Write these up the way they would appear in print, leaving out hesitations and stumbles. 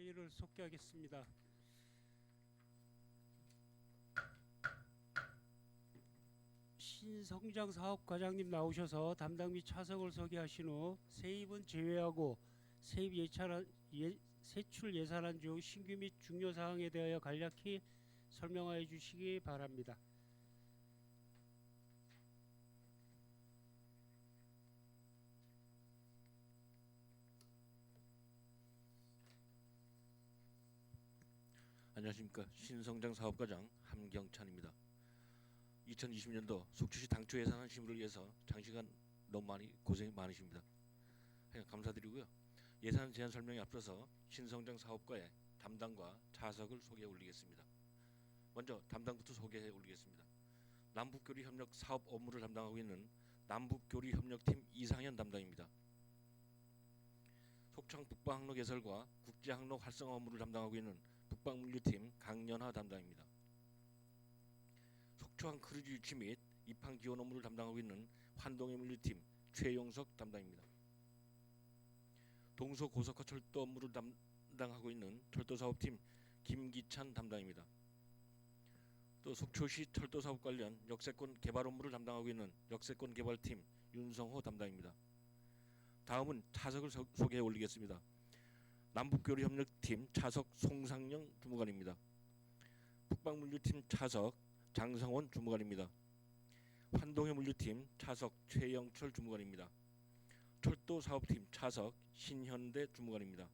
회의를 속개하겠습니다. 신성장 사업과장님 나오셔서 담당 및 차석을 소개하신 후 세입은 제외하고 세입 세출 예산안 중 신규 및 중요 사항에 대하여 간략히 설명하여 주시기 바랍니다. 안녕하십니까. 신성장 사업과장 함경찬입니다. 2020년도 속주시 당초 예산안 심의를 위해서 장시간 너무 많이 고생이 많으십니다. 감사드리고요. 예산 제안 설명에 앞서서 신성장 사업과의 담당과 차석을 소개해 올리겠습니다. 먼저 담당부터 소개해 올리겠습니다. 남북교류협력 사업 업무를 담당하고 있는 남북교류협력팀 이상현 담당입니다. 속창 북방항로 개설과 국제항로 활성화 업무를 담당하고 있는 북방물류팀 강연화 담당입니다. 속초항 크루즈 유치 및 입항 지원 업무를 담당하고 있는 환동해 물류팀 최용석 담당입니다. 동서 고속화 철도 업무를 담당하고 있는 철도사업팀 김기찬 담당입니다. 또 속초시 철도사업 관련 역세권 개발 업무를 담당하고 있는 역세권 개발팀 윤성호 담당입니다. 다음은 차석을 소개해 올리겠습니다. 남북교류협력팀 차석 송상영 주무관입니다. 북방물류팀 차석 장성원 주무관입니다. 환동해 물류팀 차석 최영철 주무관입니다. 철도사업팀 차석 신현대 주무관입니다.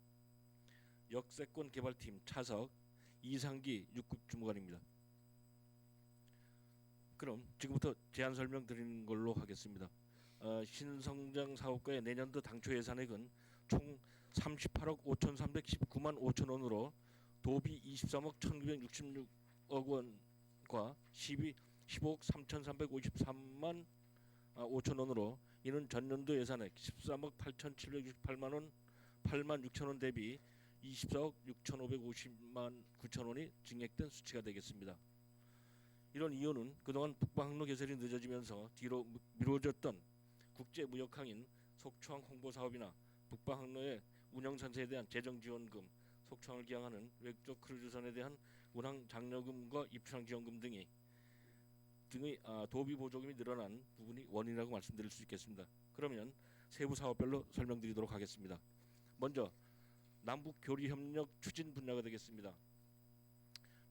역세권 개발팀 차석 이상기 6급 주무관입니다. 그럼 지금부터 제안 설명 드리는 걸로 하겠습니다. 신성장 사업과의 내년도 당초 예산액은 총 38억 5,319만 5천 원으로 도비 23억 1,966억 원과 10억 3,353만 5천 원으로 이는 전년도 예산액 13억 8,768만 원 8만 6천 원 대비 24억 6,550만 9천 원이 증액된 수치가 되겠습니다. 이런 이유는 그동안 북방항로 개설이 늦어지면서 뒤로 미뤄졌던 국제무역항인 속초항 홍보사업이나 북방항로의 운영전세에 대한 재정지원금, 속초항을 기항하는 외국적 크루즈선에 대한 운항 장려금과 입출항 지원금 등의 도비 보조금이 늘어난 부분이 원인이라고 말씀드릴 수 있겠습니다. 그러면 세부 사업별로 설명드리도록 하겠습니다. 먼저 남북교류협력 추진 분야가 되겠습니다.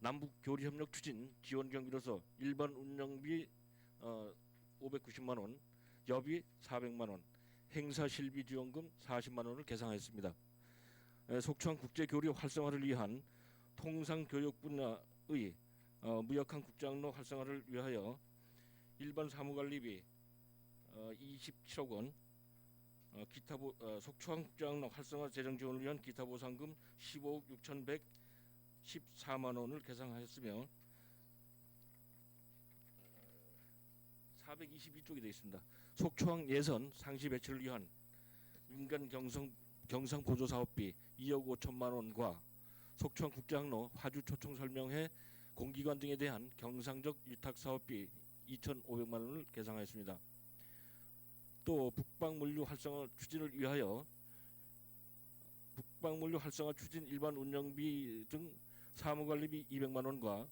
남북교류협력 추진 지원 경비로서 일반 운영비 590만 원, 여비 400만 원, 행사 실비 지원금 40만 원을 계상하였습니다. 속초항 국제교류 활성화를 위한 통상교육 분야의 무역항 국제항로 활성화를 위하여 일반 사무관리비 27억 원, 속초항 국제항로 활성화 재정 지원을 위한 기타 보상금 15억 6,114만 원을 계상하였으며 422쪽이 되어 있습니다. 속초항 예선 상시 배치를 위한 민간 경상 보조 사업비 2억 5천만 원과 속초항 국제항로 화주 초청 설명회 공기관 등에 대한 경상적 유탁 사업비 2,500만 원을 계상하였습니다. 또 북방물류 활성화 추진을 위하여 북방물류 활성화 추진 일반 운영비 등 사무관리비 200만 원과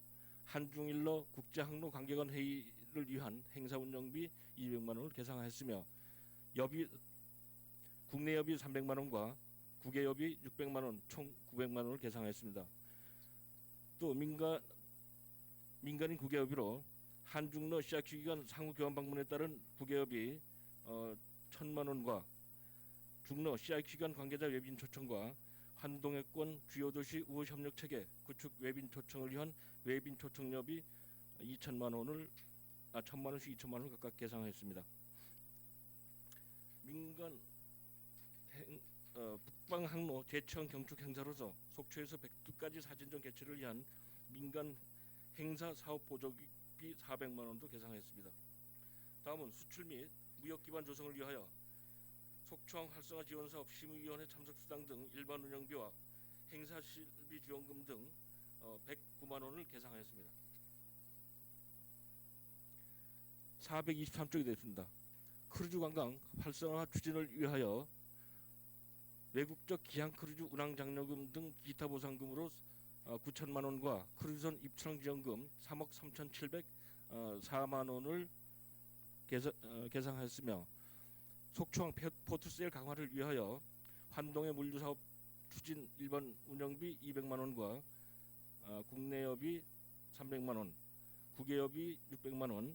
한중일로 국제항로 관계관 회의를 위한 행사 운영비 200만 원을 계상하였으며 국내 여비 300만 원과 국외 여비 600만 원 총 900만 원을 계상하였습니다. 또 민간인 국외 여비로 한중러 CRQ 기관 상호 교환 방문에 따른 국외 여비 1,000만 원과 중러 CRQ 기관 관계자 외빈 초청과 환동해권 주요 도시 우호 협력 체계 구축 외빈 초청을 위한 외빈 초청료비 2천만 원을 1,000만 원씩 2천만 원을 각각 계상하였습니다. 민간 북방 항로 제청 경축 행사로서 속초에서 백두까지 사진전 개최를 위한 민간 행사 사업 보조비 400만 원도 계상하였습니다. 다음은 수출 및 무역 기반 조성을 위하여 속초항 활성화 지원 사업 심의위원회 참석 수당 등 일반 운영비와 행사 실비 지원금 등 109만 원을 계상하였습니다. 423쪽이 되어 있습니다. 크루즈 관광 활성화 추진을 위하여 외국적 기항 크루즈 운항 장려금 등 기타 보상금으로 9천만 원과 크루즈선 입출항 지원금 3억 3,704만 원을 계상하였으며 속초항 포트셀 강화를 위하여 환동의 물류 사업 추진 일반 운영비 200만 원과 국내여비 300만 원, 국외여비 600만 원,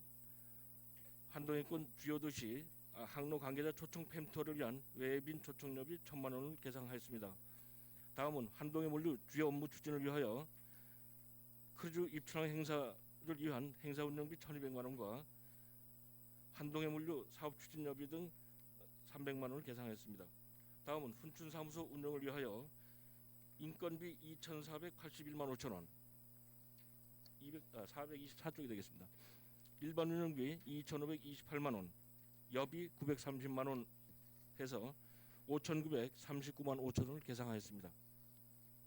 환동해권 주요 도시 항로 관계자 초청 팸투어를 위한 외빈 초청료비 1,000만 원을 계상하였습니다. 다음은 환동의 물류 주요 업무 추진을 위하여 크루즈 입출항 행사를 위한 행사 운영비 1,200만 원과 환동의 물류 사업 추진료비 등 300만 원을 계상하였습니다. 다음은 훈춘사무소 운영을 위하여 인건비 2,481만 5천 원, 424쪽이 되겠습니다. 일반 운영비 2,528만 원, 여비 930만 원 해서 5,939만 5천 원을 계상하였습니다.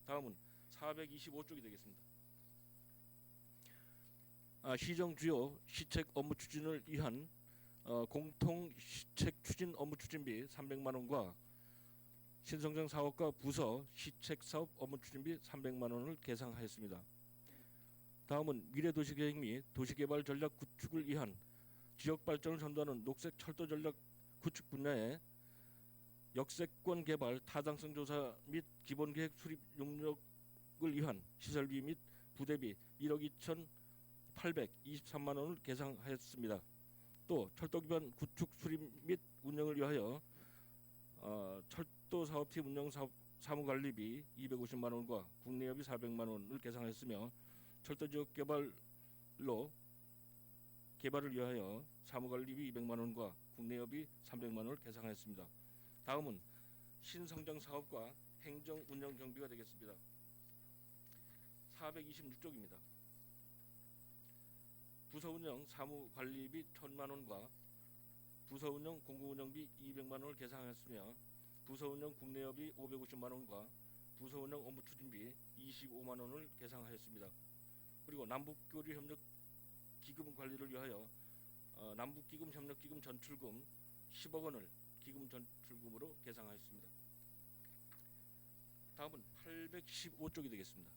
다음은 425쪽이 되겠습니다. 시정 주요 시책 업무 추진을 위한 공통 시책 추진 업무 추진비 300만 원과 신성장 사업과 부서 시책 사업 업무 추진비 300만 원을 계상하였습니다. 다음은 미래도시계획 및 도시개발 전략 구축을 위한 지역 발전을 전도하는 녹색 철도 전략 구축 분야의 역세권 개발 타당성 조사 및 기본계획 수립 용역을 위한 시설비 및 부대비 1억 2,823만 원을 계상하였습니다. 또 철도 기반 구축 수립 및 운영을 위하여 철도 사업팀 운영 사무관리비 250만 원과 국내여비 400만 원을 계상했으며 철도 지역 개발을 위하여 사무관리비 200만 원과 국내여비 300만 원을 계상하였습니다. 다음은 신성장 사업과 행정 운영 경비가 되겠습니다. 426쪽입니다. 부서 운영 사무관리비 1,000만 원과 부서 운영 공공운영비 200만 원을 계상하였으며 부서 운영 국내여비 550만 원과 부서 운영 업무 추진비 25만 원을 계상하였습니다. 그리고 남북교류 협력 기금 관리를 위하여 남북기금 협력기금 전출금 10억 원을 기금 전출금으로 계상하였습니다. 다음은 815쪽이 되겠습니다.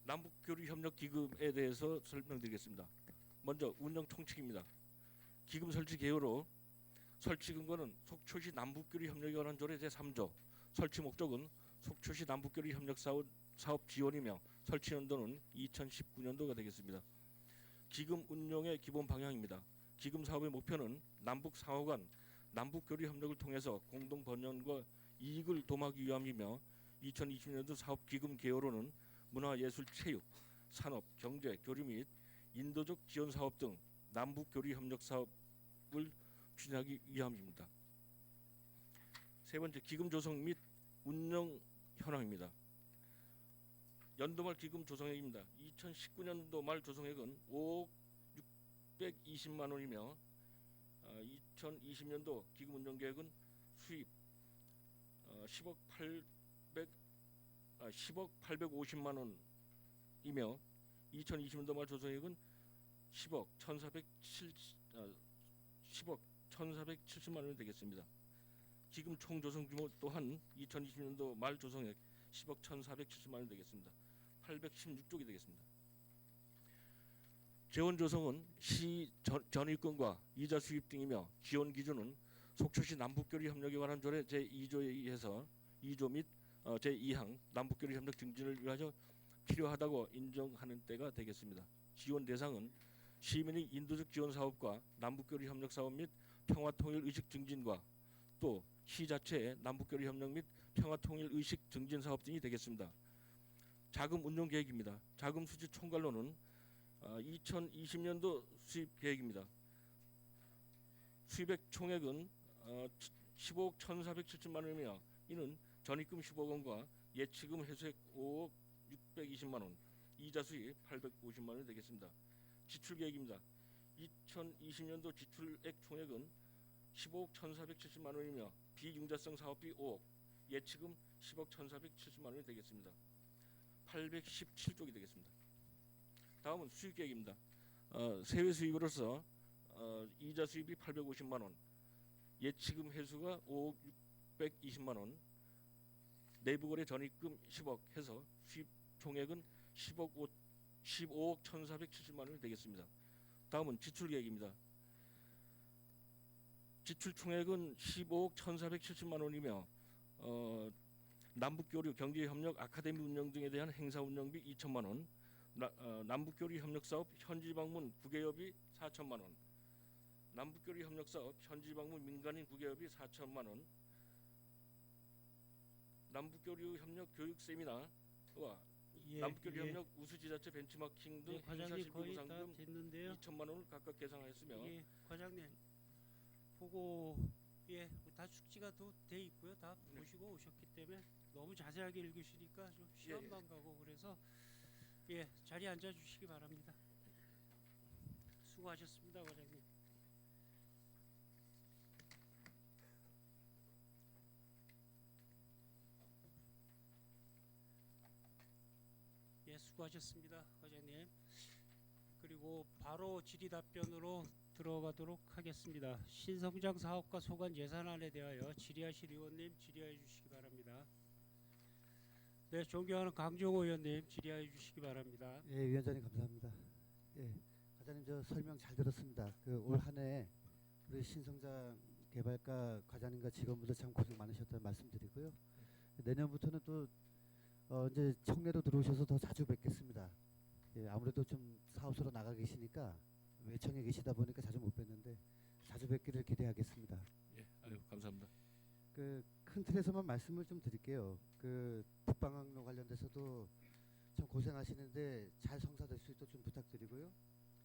남북교류 협력기금에 대해서 설명드리겠습니다. 먼저 운영 총칙입니다. 기금 설치 개요로 설치 근거는 속초시 남북교류 협력에 관한 조례 제3조, 설치 목적은 속초시 남북교류 협력 사업 지원이며 설치 연도는 2019년도가 되겠습니다. 기금 운용의 기본 방향입니다. 기금 사업의 목표는 남북 상호 간 남북교류 협력을 통해서 공동 번영과 이익을 도모하기 위함이며 2020년도 사업 기금 개요로는 문화, 예술, 체육, 산업, 경제, 교류 및 인도적 지원 사업 등 남북교류 협력 사업을 추진하기 위함입니다. 세 번째, 기금 조성 및 운영 현황입니다. 연도말 기금 조성액입니다. 2019년도 말 조성액은 5억 620만 원이며 2020년도 기금 운영 계획은 수입 10억 850만 원이며 2020년도 말 조성액은 10억 1,470만 원이 되겠습니다. 기금 총 조성 규모 또한 2020년도 말 조성액 10억 1,470만 원이 되겠습니다. 816쪽이 되겠습니다. 재원 조성은 시 전입금과 이자 수입 등이며 지원 기준은 속초시 남북교류 협력에 관한 조례 제2조에 의해서 2조 및 제2항 남북교류 협력 증진을 위하여 필요하다고 인정하는 때가 되겠습니다. 지원 대상은 시민의 인도적 지원 사업과 남북교류 협력 사업 및 평화통일 의식 증진과 또 시 자체의 남북교류 협력 및 평화통일 의식 증진 사업 등이 되겠습니다. 자금 운용 계획입니다. 자금 수지 총괄로는 2020년도 수입 계획입니다. 수입액 총액은 15억 1,470만 원이며 이는 전입금 10억 원과 예치금 회수액 5억 620만 원, 이자 수입 850만 원이 되겠습니다. 지출 계획입니다. 2020년도 지출액 총액은 15억 1,470만 원이며 비융자성 사업비 5억, 예치금 10억 1,470만 원이 되겠습니다. 817쪽이 되겠습니다. 다음은 수입 계획입니다. 세외 수입으로서 이자 수입이 850만 원, 예치금 회수가 5억 620만 원, 내부거래 전입금 10억 해서 수입 총액은 15억 1,470만 원이 되겠습니다. 다음은 지출 계획입니다. 지출 총액은 15억 1,470만 원이며 남북교류 경제협력 아카데미 운영 등에 대한 행사 운영비 2천만 원, 남북교류 협력사업 현지 방문 9개업이 4천만 원, 남북교류 협력사업 현지 방문 민간인 9개업이 4천만 원, 남북교류 협력 교육 세미나와 남북교류 협력 우수지자체 벤치마킹 등 행사 과장님 실비 거의 다 보상금 됐는데요. 2천만 원을 각각 계상하였으며 과장님 보고 다 숙지가 돼 있고요. 다 네. 보시고 오셨기 때문에 너무 자세하게 읽으시니까 좀 시간만 가고 그래서 자리에 앉아 주시기 바랍니다. 수고하셨습니다, 과장님. 수고하셨습니다, 과장님. 그리고 바로 질의 답변으로 들어가도록 하겠습니다. 신성장 사업과 소관 예산안에 대하여 질의하실 의원님 질의해 주시기 바랍니다. 네, 존경하는 강정호 의원님 질의해 주시기 바랍니다. 예, 위원장님 감사합니다. 예, 과장님 저 설명 잘 들었습니다. 그 올 한 해 우리 신성장 개발과 과장님과 직원분들 참 고생 많으셨다는 말씀드리고요. 내년부터는 또 이제 청내로 들어오셔서 더 자주 뵙겠습니다. 예, 아무래도 좀 사업소로 나가 계시니까 외청에 계시다 보니까 자주 못 뵀는데 자주 뵙기를 기대하겠습니다. 예, 아유 감사합니다. 그 큰 틀에서만 말씀을 좀 드릴게요. 그 북방항로 관련돼서도 참 고생하시는데 잘 성사될 수 있도록 좀 부탁드리고요.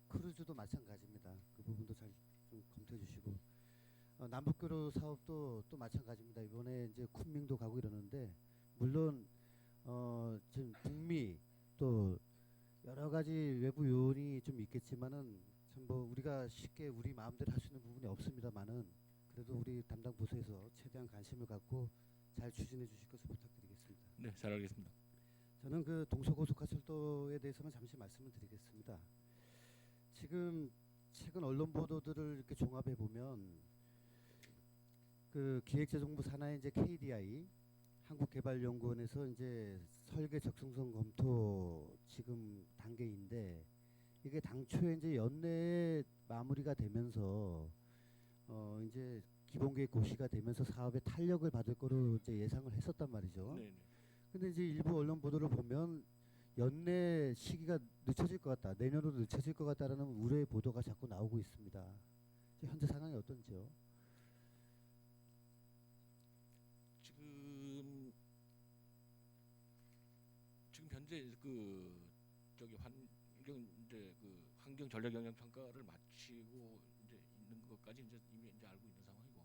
크루즈도 마찬가지입니다. 그 부분도 잘 좀 검토해 주시고 남북교류 사업도 또 마찬가지입니다. 이번에 이제 쿤밍도 가고 이러는데 물론 지금 북미 또 여러 가지 외부 요인이 좀 있겠지만은 참 뭐 우리가 쉽게 우리 마음대로 할 수 있는 부분이 없습니다만은 그래도 우리 담당 부서에서 최대한 관심을 갖고 잘 추진해 주실 것을 부탁드리겠습니다. 네, 잘 알겠습니다. 저는 그 동서고속화철도에 대해서만 잠시 말씀을 드리겠습니다. 지금 최근 언론 보도들을 이렇게 종합해 보면 그 기획재정부 산하의 이제 KDI 한국개발연구원에서 이제 설계 적성성 검토 지금 단계인데 이게 당초에 이제 연내에 마무리가 되면서 이제 기본계획 고시가 되면서 사업에 탄력을 받을 거로 이제 예상을 했었단 말이죠. 네, 네. 근데 이제 일부 언론 보도를 보면 연내 시기가 늦춰질 것 같다, 내년으로 늦춰질 것 같다라는 우려의 보도가 자꾸 나오고 있습니다. 현재 상황이 어떤지요? 지금 현재 그 저기 환경 전략 영향 평가를 마치고 이제 있는 것까지 이제 이미 이제 알고 있는 상황이고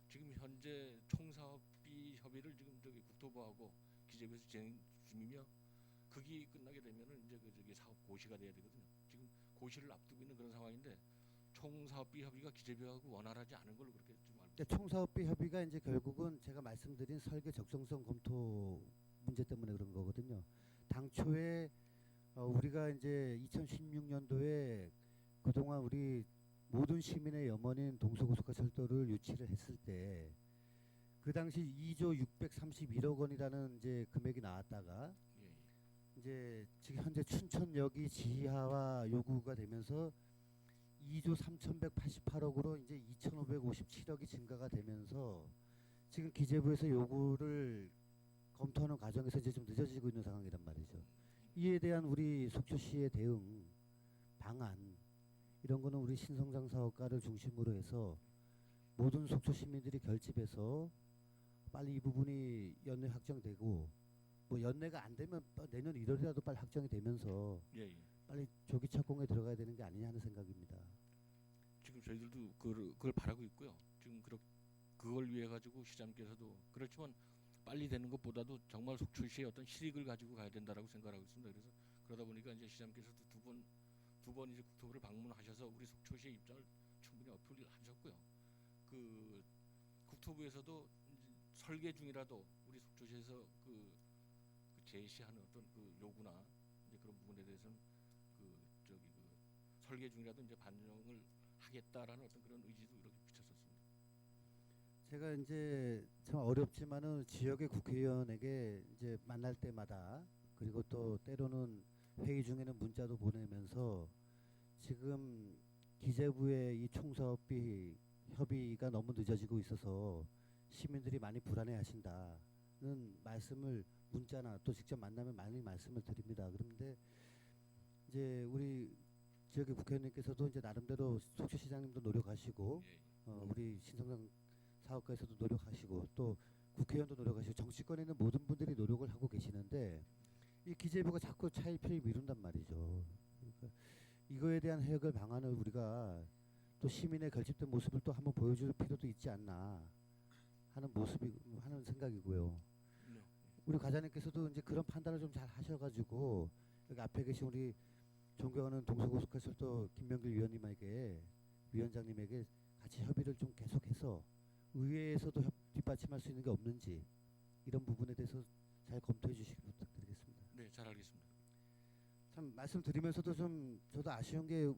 지금 현재 총사업비 협의를 지금 저기 국토부하고 기재부에서 진행 중이며 그게 끝나게 되면은 이제 그 저기 사업 고시가 돼야 되거든요. 지금 고시를 앞두고 있는 그런 상황인데 총사업비 협의가 기재부하고 원활하지 않은 걸로 그렇게 좀 알고 있습니다. 총사업비 협의가 이제 결국은 제가 말씀드린 설계 적정성 검토 문제 때문에 그런 거거든요. 당초에 우리가 이제 2016년도에 그동안 우리 모든 시민의 염원인 동서고속화철도를 유치를 했을 때 그 당시 2조 631억 원이라는 이제 금액이 나왔다가 예, 이제 지금 현재 춘천역이 지하화 요구가 되면서 2조 3,188억으로 이제 2,557억이 증가가 되면서 지금 기재부에서 요구를 검토하는 과정에서 이제 좀 늦어지고 있는 상황이란 말이죠. 이에 대한 우리 속초시의 대응 방안 이런 거는 우리 신성장 사업가를 중심으로 해서 모든 속초 시민들이 결집해서 빨리 이 부분이 연내 확정되고 뭐 연내가 안 되면 내년 1월이라도 빨리 확정이 되면서 예, 예. 빨리 조기 착공에 들어가야 되는 게 아니냐 하는 생각입니다. 지금 저희들도 그걸 바라고 있고요. 지금 그걸 위해 가지고 시장님께서도 그렇지만 빨리 되는 것보다도 정말 속초시의 어떤 실익을 가지고 가야 된다라고 생각하고 있습니다. 그래서 그러다 보니까 이제 시장님께서도 두 번 이제 국토부를 방문하셔서 우리 속초시의 입장을 충분히 어필을 하셨고요. 그 국토부에서도 이제 설계 중이라도 우리 속초시에서 그 제시하는 어떤 그 요구나 이제 그런 부분에 대해서는 설계 중이라도 이제 반영을 하겠다라는 어떤 그런 의지도 이렇게 비쳤었습니다. 제가 이제 참 어렵지만은 지역의 국회의원에게 이제 만날 때마다 그리고 또 때로는 회의 중에는 문자도 보내면서 지금 기재부의 이 총사업비 협의가 너무 늦어지고 있어서 시민들이 많이 불안해하신다는 말씀을 문자나 또 직접 만나면 많이 말씀을 드립니다. 그런데 이제 우리 지역의 국회의원님께서도 이제 나름대로 속초시장님도 노력하시고 우리 신성장 사업가에서도 노력하시고 또 국회의원도 노력하시고 정치권에 있는 모든 분들이 노력을 하고 계시는데 이 기재부가 자꾸 차일피일 미룬단 말이죠. 그러니까 이거에 대한 해결 방안을 우리가 또 시민의 결집된 모습을 또 한번 보여줄 필요도 있지 않나 하는 하는 생각이고요. 네. 우리 과장님께서도 이제 그런 판단을 좀 잘 하셔가지고 여기 앞에 계신 우리 존경하는 동서고속철도 김명길 위원장님에게 같이 협의를 좀 계속해서 의회에서도 뒷받침할 수 있는 게 없는지 이런 부분에 대해서 잘 검토해 주시기 부탁드리겠습니다. 네, 잘 알겠습니다. 참 말씀드리면서도 좀 저도 아쉬운 게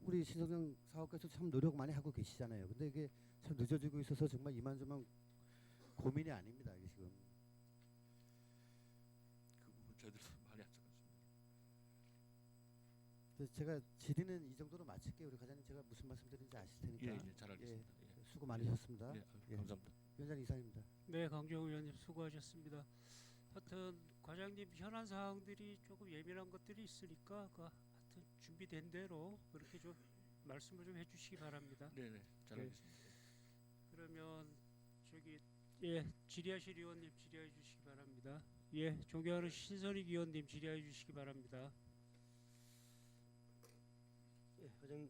우리 신성장 사업가에서 참 노력 많이 하고 계시잖아요. 근데 이게 참 늦어지고 있어서 정말 이만저만 고민이 아닙니다. 이게 지금. 그 부분 저희들도 많이 안타깝습니다. 그래서 제가 질의는 이 정도로 마칠게요. 우리 과장님 제가 무슨 말씀드리는지 아실 테니까. 예, 예, 잘 알겠습니다. 예. 수고 많으셨습니다. 네, 예. 감사합니다. 위원장 이상입니다. 네, 강정호 의원님 수고하셨습니다. 하여튼 과장님 현안 사항들이 조금 예민한 것들이 있으니까 그 하여튼 준비된 대로 그렇게 좀 말씀을 좀 해주시기 바랍니다. 네, 네, 잘 네. 알겠습니다. 그러면 저기 질의하실 의원님 질의해 주시기 바랍니다. 존경하는 신선익 의원님 질의해 주시기 바랍니다. 예, 과장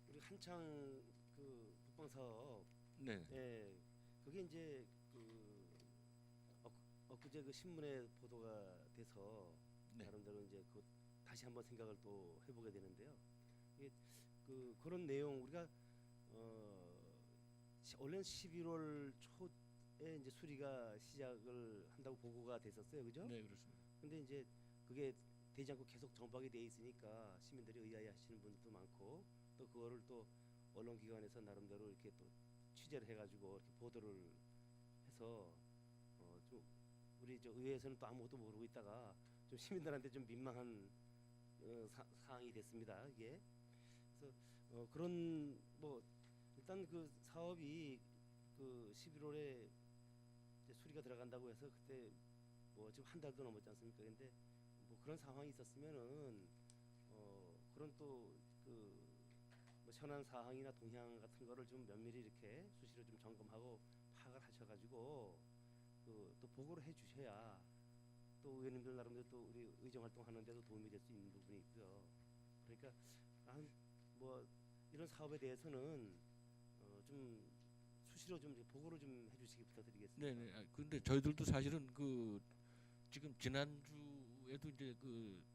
우리 한창 북방 사업, 네, 예, 그게 이제 엊그제 신문에 보도가 돼서 네. 나름대로 이제 다시 한번 생각을 또 해보게 되는데요. 이게 그런 내용 우리가 원래는 11월 초에 이제 수리가 시작을 한다고 보고가 됐었어요, 그죠? 네, 그렇습니다. 근데 이제 그게 되지 않고 계속 정박이 돼 있으니까 시민들이 의아해하시는 분들도 많고 또 그거를 또 언론기관에서 나름대로 이렇게 또 취재를 해가지고 이렇게 보도를 해서 좀 우리 저 의회에서는 또 아무것도 모르고 있다가 좀 시민들한테 좀 민망한 사항이 됐습니다. 이게 그래서 그런 뭐 일단 그 사업이 11월에 이제 수리가 들어간다고 해서 그때 뭐 지금 한 달도 넘었지 않습니까? 근데 뭐 그런 상황이 있었으면은 그런 뭐 현안 사항이나 동향 같은 거를 좀 면밀히 이렇게 수시로 좀 점검하고 파악을 하셔가지고 또 보고를 해주셔야 또 의원님들 나름대로 또 우리 의정 활동하는데도 도움이 될 수 있는 부분이 있고요. 그러니까 뭐 이런 사업에 대해서는 좀 수시로 좀 보고를 좀 해주시기 부탁드리겠습니다. 네, 네. 근데 저희들도 사실은 지금 지난주에도 이제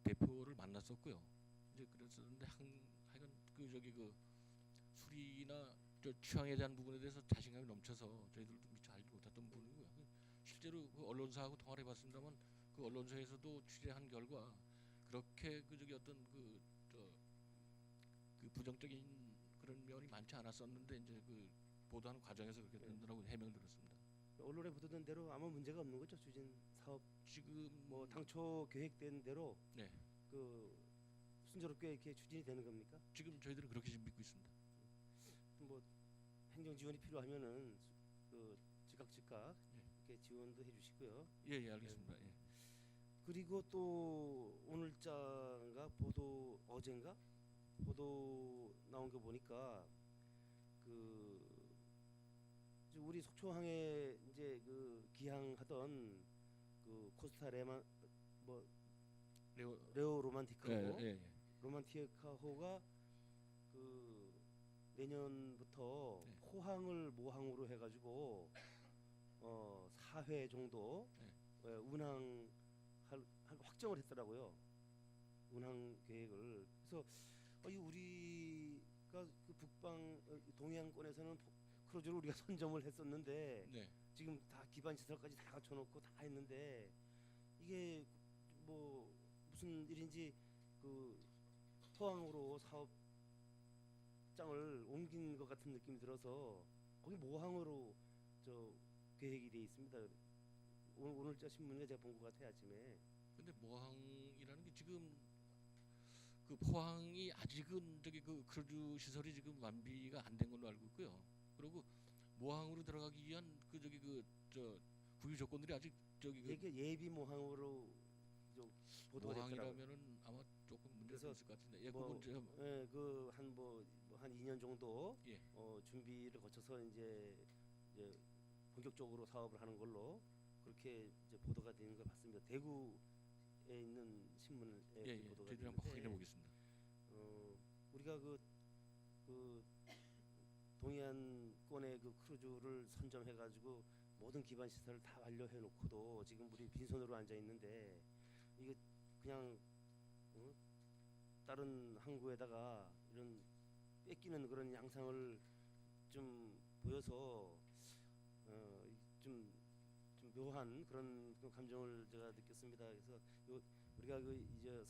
대표를 만났었고요. 이제 그랬었는데 하여간 수리나 취향에 대한 부분에 대해서 자신감이 넘쳐서 저희들도 미처 알지 못했던 부분이고요. 실제로 언론사하고 통화를 해봤습니다만 언론사에서도 취재한 결과 그렇게 부정적인 그런 면이 많지 않았었는데 이제 보도하는 과정에서 그렇게 된다고 해명을 들었습니다. 언론에 보도된 대로 아무 문제가 없는 거죠. 추진 사업 지금 뭐 당초 계획된 대로 네, 순조롭게 이렇게 추진이 되는 겁니까? 지금 저희들은 그렇게 지금 믿고 있습니다. 뭐 행정 지원이 필요하면은 즉각 예. 이렇게 지원도 해주시고요. 예, 예, 알겠습니다. 예. 그리고 또 오늘자가 어젠가 보도 나온 거 보니까 이제 우리 속초항에 이제 기항하던 코스타 레오 로만티카호 예, 예. 로만티카호가 내년부터 네. 포항을 모항으로 해가지고 4회 정도 운항 확정을 했더라고요. 운항 계획을. 그래서 이 우리가 북방 동해안권에서는 크루즈를 우리가 선점을 했었는데 네. 지금 다 기반 시설까지 다 갖춰놓고 다 했는데 이게 뭐 무슨 일인지 포항으로 사업 사업장을 옮긴 것 같은 느낌이 들어서 거기 모항으로 저 계획이 돼 있습니다. 오늘 저 신문에 제가 본 것 같아요 아침에. 근데 모항이라는 게 지금 그 포항이 아직은 저기 그 크루즈 시설이 지금 완비가 안 된 걸로 알고 있고요. 그리고 모항으로 들어가기 위한 그 저기 그 저 구유 조건들이 아직 저기 그 이게 예비 모항으로 좀 보도가 됐더라고요. 모항이라면은 아마 조금 문제가 그래서 있을 것 같은데. 예, 뭐, 그건 제가 그한 2년 정도 예. 준비를 거쳐서 이제 본격적으로 사업을 하는 걸로 그렇게 이제 보도가 되는 걸 봤습니다. 대구에 있는 신문에 예, 예. 보도가 저희들이 한번 확인해 됐는데 보겠습니다. 우리가 그 동해안권의 그 크루즈를 선점해가지고 모든 기반 시설을 다 완료해 놓고도 지금 우리 빈손으로 앉아 있는데 이게 그냥 다른 항구에다가 이런 뺏기는 그런 양상을 좀 보여서 좀 묘한 그런 감정을 제가 느꼈습니다. 그래서 우리가 그 이제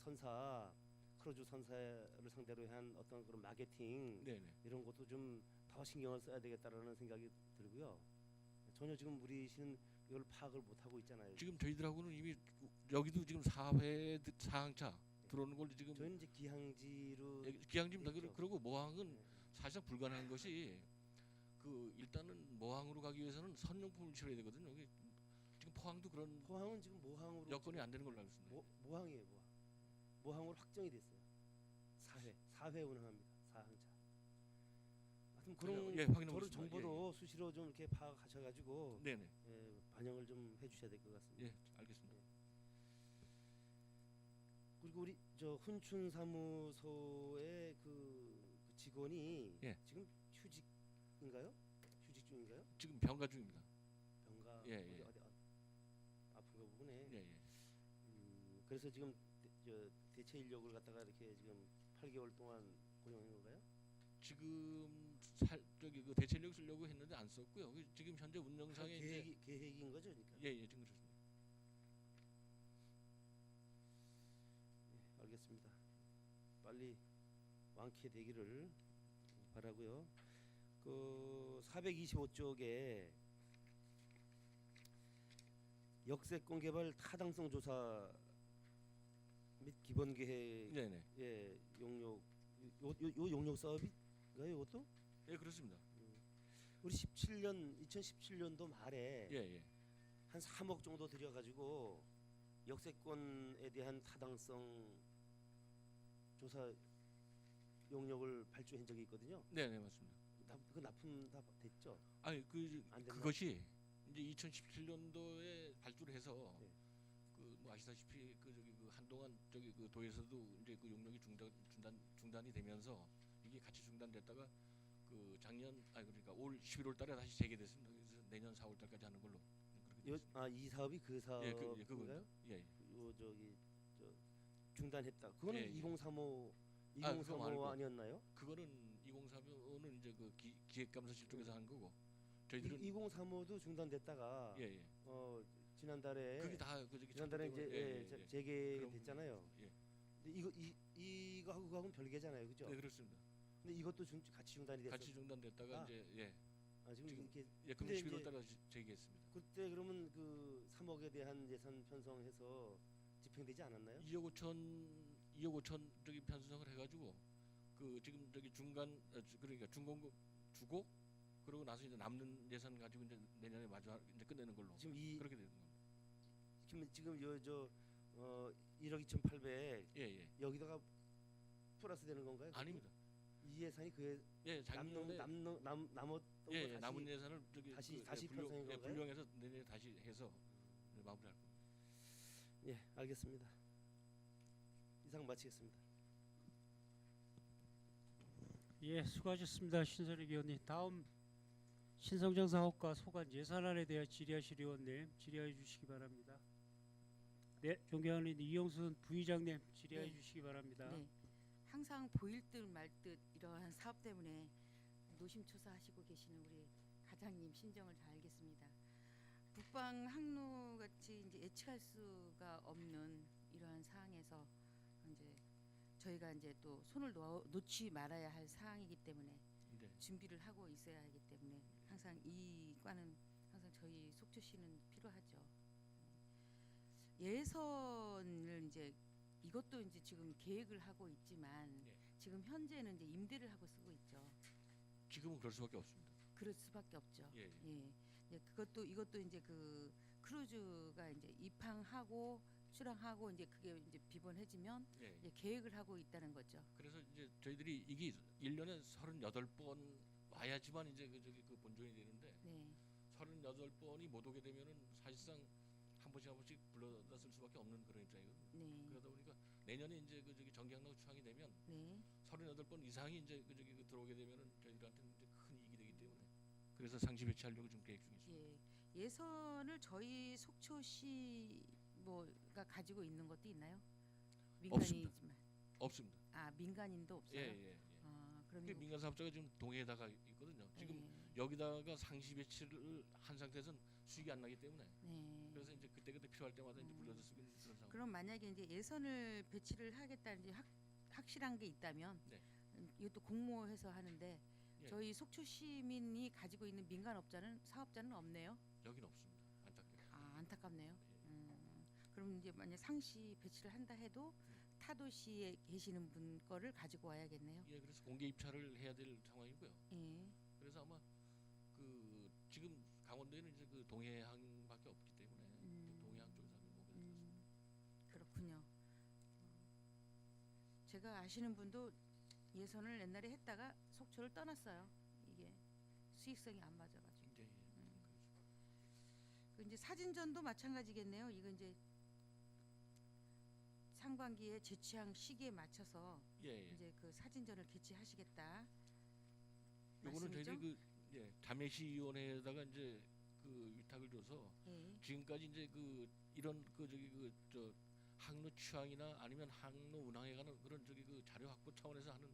크루즈 선사를 상대로 한 어떤 그런 마케팅 네, 네. 이런 것도 좀 더 신경을 써야 되겠다라는 생각이 들고요. 전혀 지금 우리 시는 이걸 파악을 못 하고 있잖아요. 지금 저희들하고는 이미 여기도 지금 4회 4항차 들어오는 걸 지금 저희는 이제 기항지로 기항집니다. 있죠. 그리고 모항은 네. 사실상 불가능한 것이 그 일단은 모항으로 가기 위해서는 선용품을 실어야 되거든요. 여기 지금 포항도 그런 포항은 지금 모항으로 여건이 안 되는 걸로 알고 있습니다. 모항이에요. 모항으로 확정이 됐어요. 4회 운항합니다. 4항차. 하여튼 그런 예, 확인해 저를 보겠습니다. 정보도 수시로 좀 이렇게 파악하셔가지고 네, 네. 반영을 좀 해주셔야 될 것 같습니다. 예, 알겠습니다. 그리고 우리 저 훈춘 사무소의 그 직원이 예. 지금 휴직인가요? 휴직 중인가요? 지금 병가 중입니다. 병가 예, 어디 예. 아픈가 보네. 예, 예. 그래서 지금 대체 인력을 갖다가 이렇게 지금 8개월 동안 고용한 건가요? 지금 저기 그 대체 인력 쓰려고 했는데 안 썼고요. 지금 현재 운영상에 이제 계획인 거죠, 그러니까. 예, 예, 지금 그렇습니다. 알겠습니다. 빨리 완쾌되기를 바라고요. 그 425쪽에 역세권 개발 타당성 조사 및 기본 계획 네, 네. 예, 용역 요 용역 사업인가요, 이것도? 예, 그렇습니다. 우리 2017년도 말에 예, 예. 한 3억 정도 들여가지고 역세권에 대한 타당성 조사 용역을 발주한 적이 있거든요. 네, 네, 맞습니다. 그 납품 다 됐죠? 아니 안 됐나? 그것이 이제 2017년도에 발주를 해서 네. 그 뭐 아시다시피 그 저기 그 한동안 저기 그 도에서도 이제 그 용역이 중단이 되면서 이게 같이 중단됐다가 그 작년 그러니까 올 11월 달에 다시 재개됐습니다. 그래서 내년 4월 달까지 하는 걸로 그렇게 됐습니다. 이 사업이 그 예, 그건가요? 사업인가요? 예, 예. 저 중단했다. 그거는 예, 예. 2035 그거 2035 말고. 아니었나요? 그거는 2035는 이제 그 기획감사실 쪽에서 한 거고 저희들은 2035도 중단됐다가 예, 예. 지난달에 그게 다 그 저기 지난달에 첫 번째 이제 재개됐잖아요. 예. 근데 이거하고 그거하고는 별개잖아요, 그죠? 네, 그렇습니다. 근데 이것도 같이 중단이 됐어요. 같이 중단됐다가 이제 예. 지금 지금 이렇게 예, 근데 그럼 11월 이제 달에 다시 재개했습니다. 그때 그러면 그 3억에 대한 예산 편성해서 집행되지 않았나요? 2억 5천 저기 편성을 해가지고 그 지금 저기 그러니까 중공급 주고 그러고 나서 이제 남는 예산 가지고 이제 내년에 마저 이제 끝내는 걸로 지금 그렇게 되는 겁니다. 지금 1억 2,800 예, 예. 여기다가 플러스 되는 건가요? 아닙니다. 이 예산이 그에 예, 작년에 남았던 예, 거 예, 남은 예산을 저기 다시 편성한 건가요? 분룡해서 내년에 다시 해서 마무리할 겁니다. 예, 알겠습니다. 이상 마치겠습니다. 예, 수고하셨습니다. 신선익 의원님. 다음 신성장 사업과 소관 예산안에 대해 질의하실 의원님 질의해 주시기 바랍니다. 네, 존경하는 이용순 부의장님 질의해 네. 주시기 바랍니다. 네. 항상 보일 듯 말 듯 이러한 사업 때문에 노심초사하시고 계시는 우리 가장님 심정을 다 알겠습니다. 북방 항로 같이 이제 예측할 수가 없는 이러한 상황에서 이제 저희가 이제 또 손을 놓지 말아야 할 사항이기 때문에 네. 준비를 하고 있어야 하기 때문에 항상 이 과는 항상 저희 속초시는 필요하죠. 예선을 이제 이것도 이제 지금 계획을 하고 있지만 네. 지금 현재는 이제 임대를 하고 쓰고 있죠. 지금은 그럴 수밖에 없습니다. 그럴 수밖에 없죠. 예, 예. 예. 예, 이것도 이제 그 크루즈가 이제 입항하고 출항하고 이제 그게 이제 비번해지면 예. 이제 계획을 하고 있다는 거죠. 그래서 이제 저희들이 이게 1년에 38번 와야지만 이제 그 본전이 되는데 네. 38번이 못 오게 되면은 사실상 한 번씩 불러다 쓸 수밖에 없는 그런 입장이거든요. 네. 그러다 보니까 내년에 이제 정기항로 추항이 되면 네. 38번 이상이 이제 들어오게 되면은 저희들한테는 이제 큰 이익이 되기 때문에 그래서 상시 배치하려고 지금 계획 중에 있습니다. 예. 예선을 저희 속초시 뭐가 가지고 있는 것도 있나요? 없습니다. 민간이지만. 없습니다. 아, 민간인도 없어요. 예, 예, 예. 아, 그게 그러면 민간 사업자가 지금 동해에다가 있거든요. 지금 여기다가 상시 배치를 한 상태에서는 수익이 안 나기 때문에 네. 그래서 이제 그때 필요할 때마다 이제 불러서 쓰고 있는 그런 상황. 그럼 만약에 이제 예선을 배치를 하겠다는 이제 확실한 게 있다면 네. 이것도 공모해서 하는데 예. 저희 속초 시민이 가지고 있는 민간 사업자는 없네요. 여기는 없습니다. 안타깝게. 아, 안타깝네요. 예. 그럼 이제 만약 상시 배치를 한다 해도 타 도시에 계시는 분 거를 가지고 와야겠네요. 예, 그래서 공개 입찰을 해야 될 상황이고요. 예. 그래서 아마 그 지금 강원도에는 이제 그 동해항밖에 없기 때문에 동해항 쪽에서 하는 거겠습니다. 그렇군요. 제가 아시는 분도 예선을 옛날에 했다가 속초를 떠났어요. 이게 수익성이 안 맞아가지고. 이제 그렇죠. 그 이제 사진전도 마찬가지겠네요. 이거 이제 상반기에 재취항 시기에 맞춰서 예, 예. 이제 그 사진전을 개최하시겠다. 요거는 말씀이죠? 저희들이 자매시위원회에다가 이제 그 위탁을 줘서 예. 지금까지 이제 이런 저 항로 취항이나 아니면 항로 운항에 관한 그런 그 자료 확보 차원에서 하는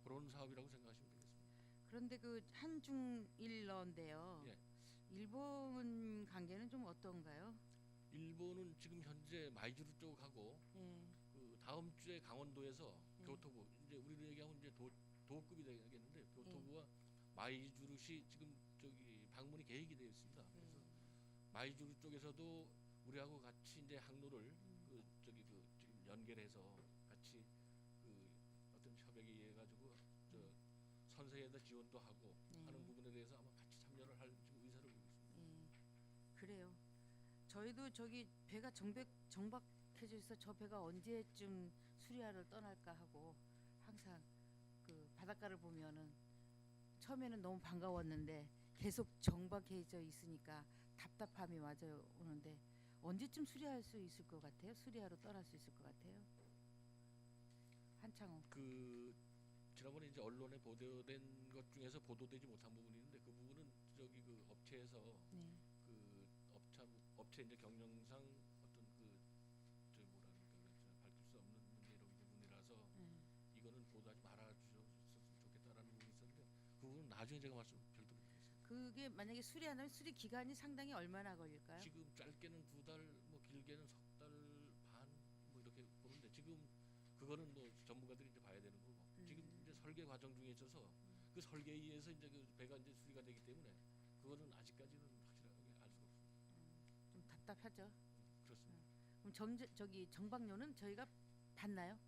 그런 사업이라고 생각하시면 되겠습니다. 그런데 그 한중일러인데요. 예. 일본 관계는 좀 어떤가요? 일본은 지금 현재 마이주루 쪽하고 예. 그 다음 주에 강원도에서 예. 교토부 이제 우리로 얘기하면 이제 도급이 되겠는데 교토부와 마이주루시 지금 방문이 계획이 되어 있습니다. 그래서 마이주루 쪽에서도 우리하고 같이 이제 항로를 지금 연결해서 같이 어떤 협약에 의해 가지고 선세에다 지원도 하고 하는 부분에 대해서 아마 같이 참여를 할 지금 의사를 보이고 있습니다. 예. 그래요. 저희도 저기 배가 정박해져 있어 저 배가 언제쯤 수리하러 떠날까 하고 항상 그 바닷가를 보면은 처음에는 너무 반가웠는데 계속 정박해져 있으니까 답답함이 맞아요 오는데 언제쯤 수리할 수 있을 것 같아요? 수리하러 떠날 수 있을 것 같아요? 한창호. 지난번에 이제 언론에 보도된 것 중에서 보도되지 못한 부분이 있는데 그 부분은 그 업체에서 네. 업체 이제 경영상 어떤 밝힐 수 없는 문제로 부분이라서 이거는 보도하지 말아주셨으면 좋겠다라는 부분이 있었는데 그 부분은 나중에 제가 별도로 드리겠습니다. 그게 만약에 수리 안 하면 수리 기간이 상당히 얼마나 걸릴까요? 지금 짧게는 2달, 뭐 길게는 3달 반, 뭐 이렇게 보는데 지금 그거는 뭐 전문가들이 이제 봐야 되는 거고 지금 이제 설계 과정 중에 있어서 그 설계에 의해서 이제 그 배가 이제 수리가 되기 때문에 그거는 아직까지는 확실하게 알 수가 없습니다. 좀 답답하죠. 그렇습니다. 그럼 정박료는 저희가 받나요?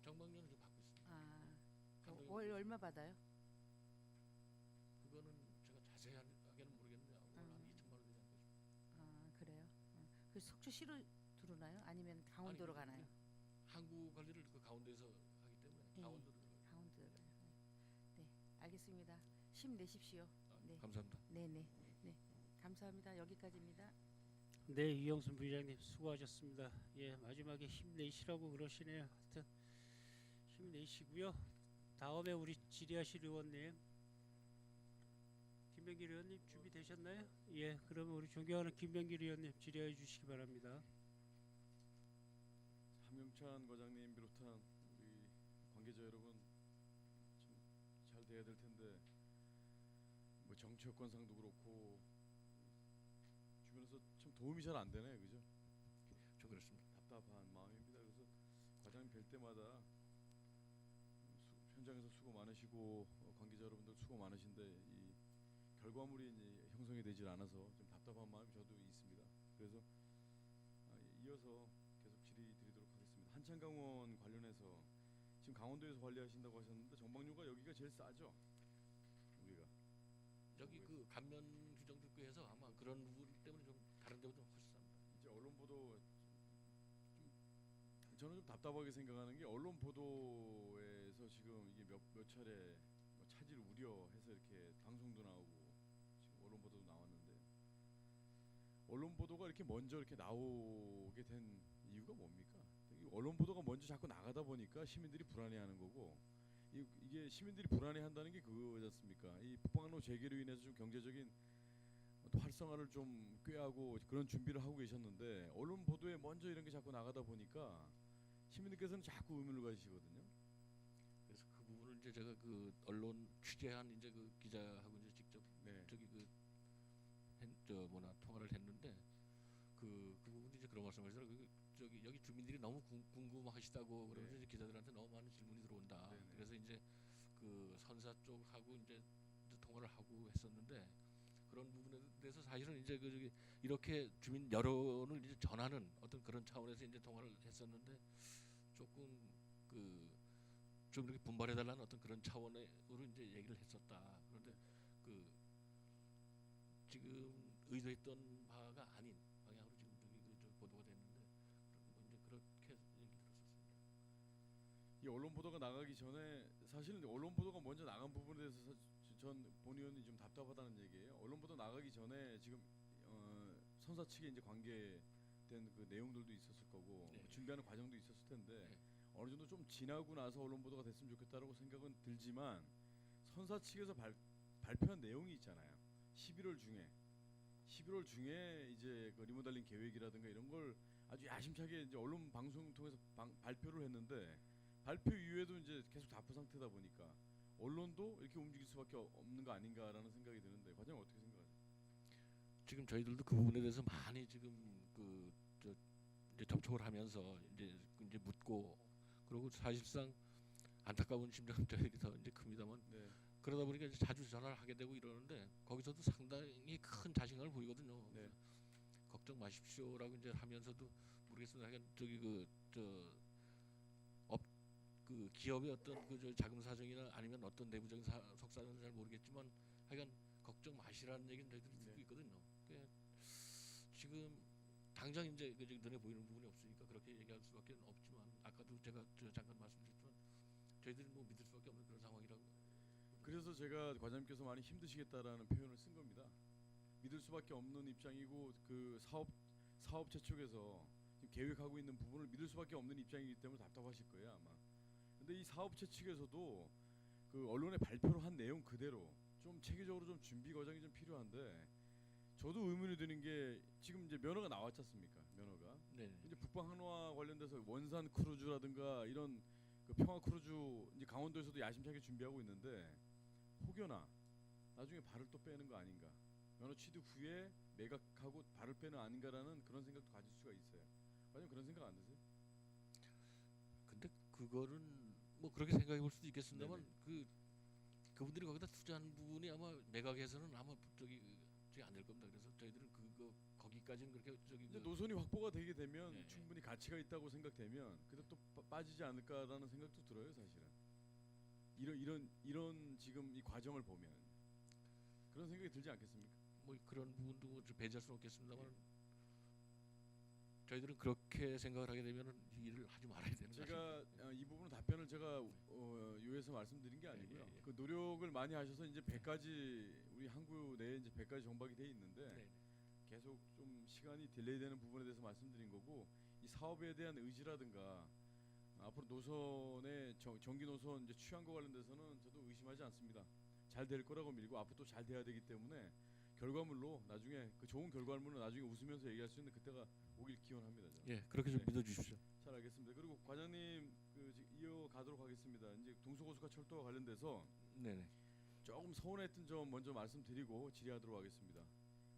정박료는 좀 받고 있습니다. 아, 감독님. 월 얼마 받아요? 그거는 제가 자세하게는 모르겠는데 월 한 2천만 원 되지 않을까 싶습니다. 아, 그래요. 그 속초시로 들어오나요? 아니면 강원도로 아니, 가나요? 항구 관리를 그 가운데서 하기 때문에 예. 강원도로 강원도로. 네, 알겠습니다. 힘내십시오. 네. 감사합니다. 네네. 네, 감사합니다. 여기까지입니다. 네, 이영순 부회장님 수고하셨습니다. 예, 마지막에 힘내시라고 그러시네요. 하여튼 힘내시고요. 다음에 우리 질의하실 의원님 김병길 의원님 준비되셨나요? 예, 그러면 우리 존경하는 김병길 의원님 질의해 주시기 바랍니다. 함경찬 과장님 비롯한 우리 관계자 여러분 참 잘 돼야 될 텐데 뭐 정치 여건상도 그렇고 주변에서 참 도움이 잘 안 되네, 그죠? 저 그렇습니다. 답답한 마음입니다. 그래서 과장님 뵐 때마다 현장에서 수고 많으시고 관계자 여러분들 수고 많으신데 이 결과물이 이제 형성이 되질 않아서 좀 답답한 마음이 저도 있습니다. 그래서 이어서 계속 질의 드리도록 하겠습니다. 한창강원 관련해서 지금 강원도에서 관리하신다고 하셨는데 정박료가 여기가 제일 싸죠? 우리가 여기 그 감면 규정도 있고 해서 아마 그런 부분 때문에 좀 다른 데보다 훨씬 쌉니다. 이제 언론 보도 좀 저는 좀 답답하게 생각하는 게 언론 보도에서 지금 이게 몇 차례 뭐 차질 우려해서 이렇게 방송도 나오고 지금 언론 보도도 나왔는데 언론 보도가 이렇게 먼저 이렇게 나오게 된 이유가 뭡니까? 이 언론 보도가 먼저 자꾸 나가다 보니까 시민들이 불안해하는 거고 이게 시민들이 불안해한다는 게 그거지 않습니까? 이 북방로 재개로 인해서 좀 경제적인 또 활성화를 좀 꾀하고 그런 준비를 하고 계셨는데 언론 보도에 먼저 이런 게 자꾸 나가다 보니까 시민들께서는 자꾸 의문을 가지시거든요. 그래서 그 부분을 이제 제가 그 언론 취재한 이제 그 기자하고 이제 직접 네. 저기 통화를 했는데 그 부분이 이제 그런 말씀하시더라고요. 저기 여기 주민들이 너무 궁금하시다고 그러면서 이제 기자들한테 너무 많은 질문이 들어온다. 네네. 그래서 이제 그 선사 쪽하고 이제 통화를 하고 했었는데 그런 부분에 대해서 사실은 이제 그 저기 이렇게 주민 여론을 이제 전하는 어떤 그런 차원에서 이제 통화를 했었는데 조금 그 좀 이렇게 분발해달라는 어떤 그런 차원으로 이제 얘기를 했었다. 그런데 그 지금 의도했던 바가 아닌 방향으로 지금 저 보도가 됐는데 뭐 이제 그렇게 얘기 들었었습니다. 이 언론 보도가 나가기 전에 사실은 언론 보도가 먼저 나간 부분에 대해서 전 본의원이 좀 답답하다는 얘기예요. 언론 보도 나가기 전에 지금 선사 측에 이제 관계된 그 내용들도 있었을 거고 네. 준비하는 과정도 있었을 텐데 네. 어느 정도 좀 지나고 나서 언론 보도가 됐으면 좋겠다라고 생각은 들지만 선사 측에서 발표한 내용이 있잖아요. 11월 중에 이제 그 리모델링 계획이라든가 이런 걸 아주 야심차게 이제 언론 방송을 통해서 발표를 했는데 발표 이후에도 이제 계속 답보 상태다 보니까 언론도 이렇게 움직일 수밖에 없는 거 아닌가라는 생각이 드는데 과장님 어떻게 생각하세요? 지금 저희들도 그 부분에 대해서 많이 지금 저 이제 접촉을 하면서 이제 묻고 그리고 사실상 안타까운 심정은 저희들이 더 이제 큽니다만 네. 그러다 보니까 이제 자주 전화를 하게 되고 이러는데 거기서도 상당히 큰 자신감을 보이거든요. 네. 걱정 마십시오라고 이제 하면서도 모르겠습니다. 하여간 저기 그 기업의 어떤 저 자금 사정이나 아니면 어떤 내부적인 속사정은 잘 모르겠지만 하여간 걱정 마시라는 얘기는 저희들이 듣고 네. 있거든요. 지금 당장 이제 그 눈에 보이는 부분이 없으니까 그렇게 얘기할 수밖에 없지만 아까도 제가 잠깐 말씀드렸지만 저희들이 뭐 믿을 수밖에 없는 그런 상황이라고. 그래서 제가 과장님께서 많이 힘드시겠다라는 표현을 쓴 겁니다. 믿을 수밖에 없는 입장이고 그 사업체 쪽에서 지금 계획하고 있는 부분을 믿을 수밖에 없는 입장이기 때문에 답답하실 거예요 아마. 근데 이 사업체 측에서도 그 언론에 발표를 한 내용 그대로 좀 체계적으로 좀 준비 과정이 좀 필요한데 저도 의문이 드는 게 지금 이제 면허가 나왔지 않습니까? 면허가 네. 이제 북방 항로와 관련돼서 원산 크루즈라든가 이런 그 평화 크루즈 이제 강원도에서도 야심차게 준비하고 있는데 혹여나 나중에 발을 또 빼는 거 아닌가? 면허 취득 후에 매각하고 발을 빼는 아닌가라는 그런 생각도 가질 수가 있어요. 과연 그런 생각 안 드세요? 근데 그거는 뭐 그렇게 생각해 볼 수도 있겠습니다만 네네. 그분들이 거기다 투자한 부분이 아마 매각에서는 아마 저기 안 될 겁니다. 그래서 저희들은 거기까지는 그렇게 저기 이제 노선이 확보가 되게 되면 네. 충분히 가치가 있다고 생각되면 그때 또 빠지지 않을까라는 생각도 들어요, 사실은. 이런 지금 이 과정을 보면 그런 생각이 들지 않겠습니까? 뭐 그런 부분도 좀 배제할 수는 없겠습니다만 저희들은 그렇게 생각을 하게 되면은 이 일을 하지 말아야 되는 거죠. 제가 이 부분은 답변을 제가 요에서 말씀드린 게 아니고요. 예. 그 노력을 많이 하셔서 이제 100가지 우리 항구 내에 이제 100가지 정박이 돼 있는데 네. 계속 좀 시간이 딜레이되는 부분에 대해서 말씀드린 거고 이 사업에 대한 의지라든가 앞으로 노선의 정기 노선 이제 취향과 관련돼서는 저도 의심하지 않습니다. 잘 될 거라고 밀고 앞으로 또 잘 돼야 되기 때문에 결과물로 나중에 그 좋은 결과물로 나중에 웃으면서 얘기할 수 있는 그때가 오길 기원합니다. 저는. 예, 그렇게 좀 네. 믿어주십시오. 잘 알겠습니다. 그리고 과장님 이어가도록 하겠습니다. 이제 동서고속화 철도와 관련돼서 네네. 조금 서운했던 점 먼저 말씀드리고 질의하도록 하겠습니다.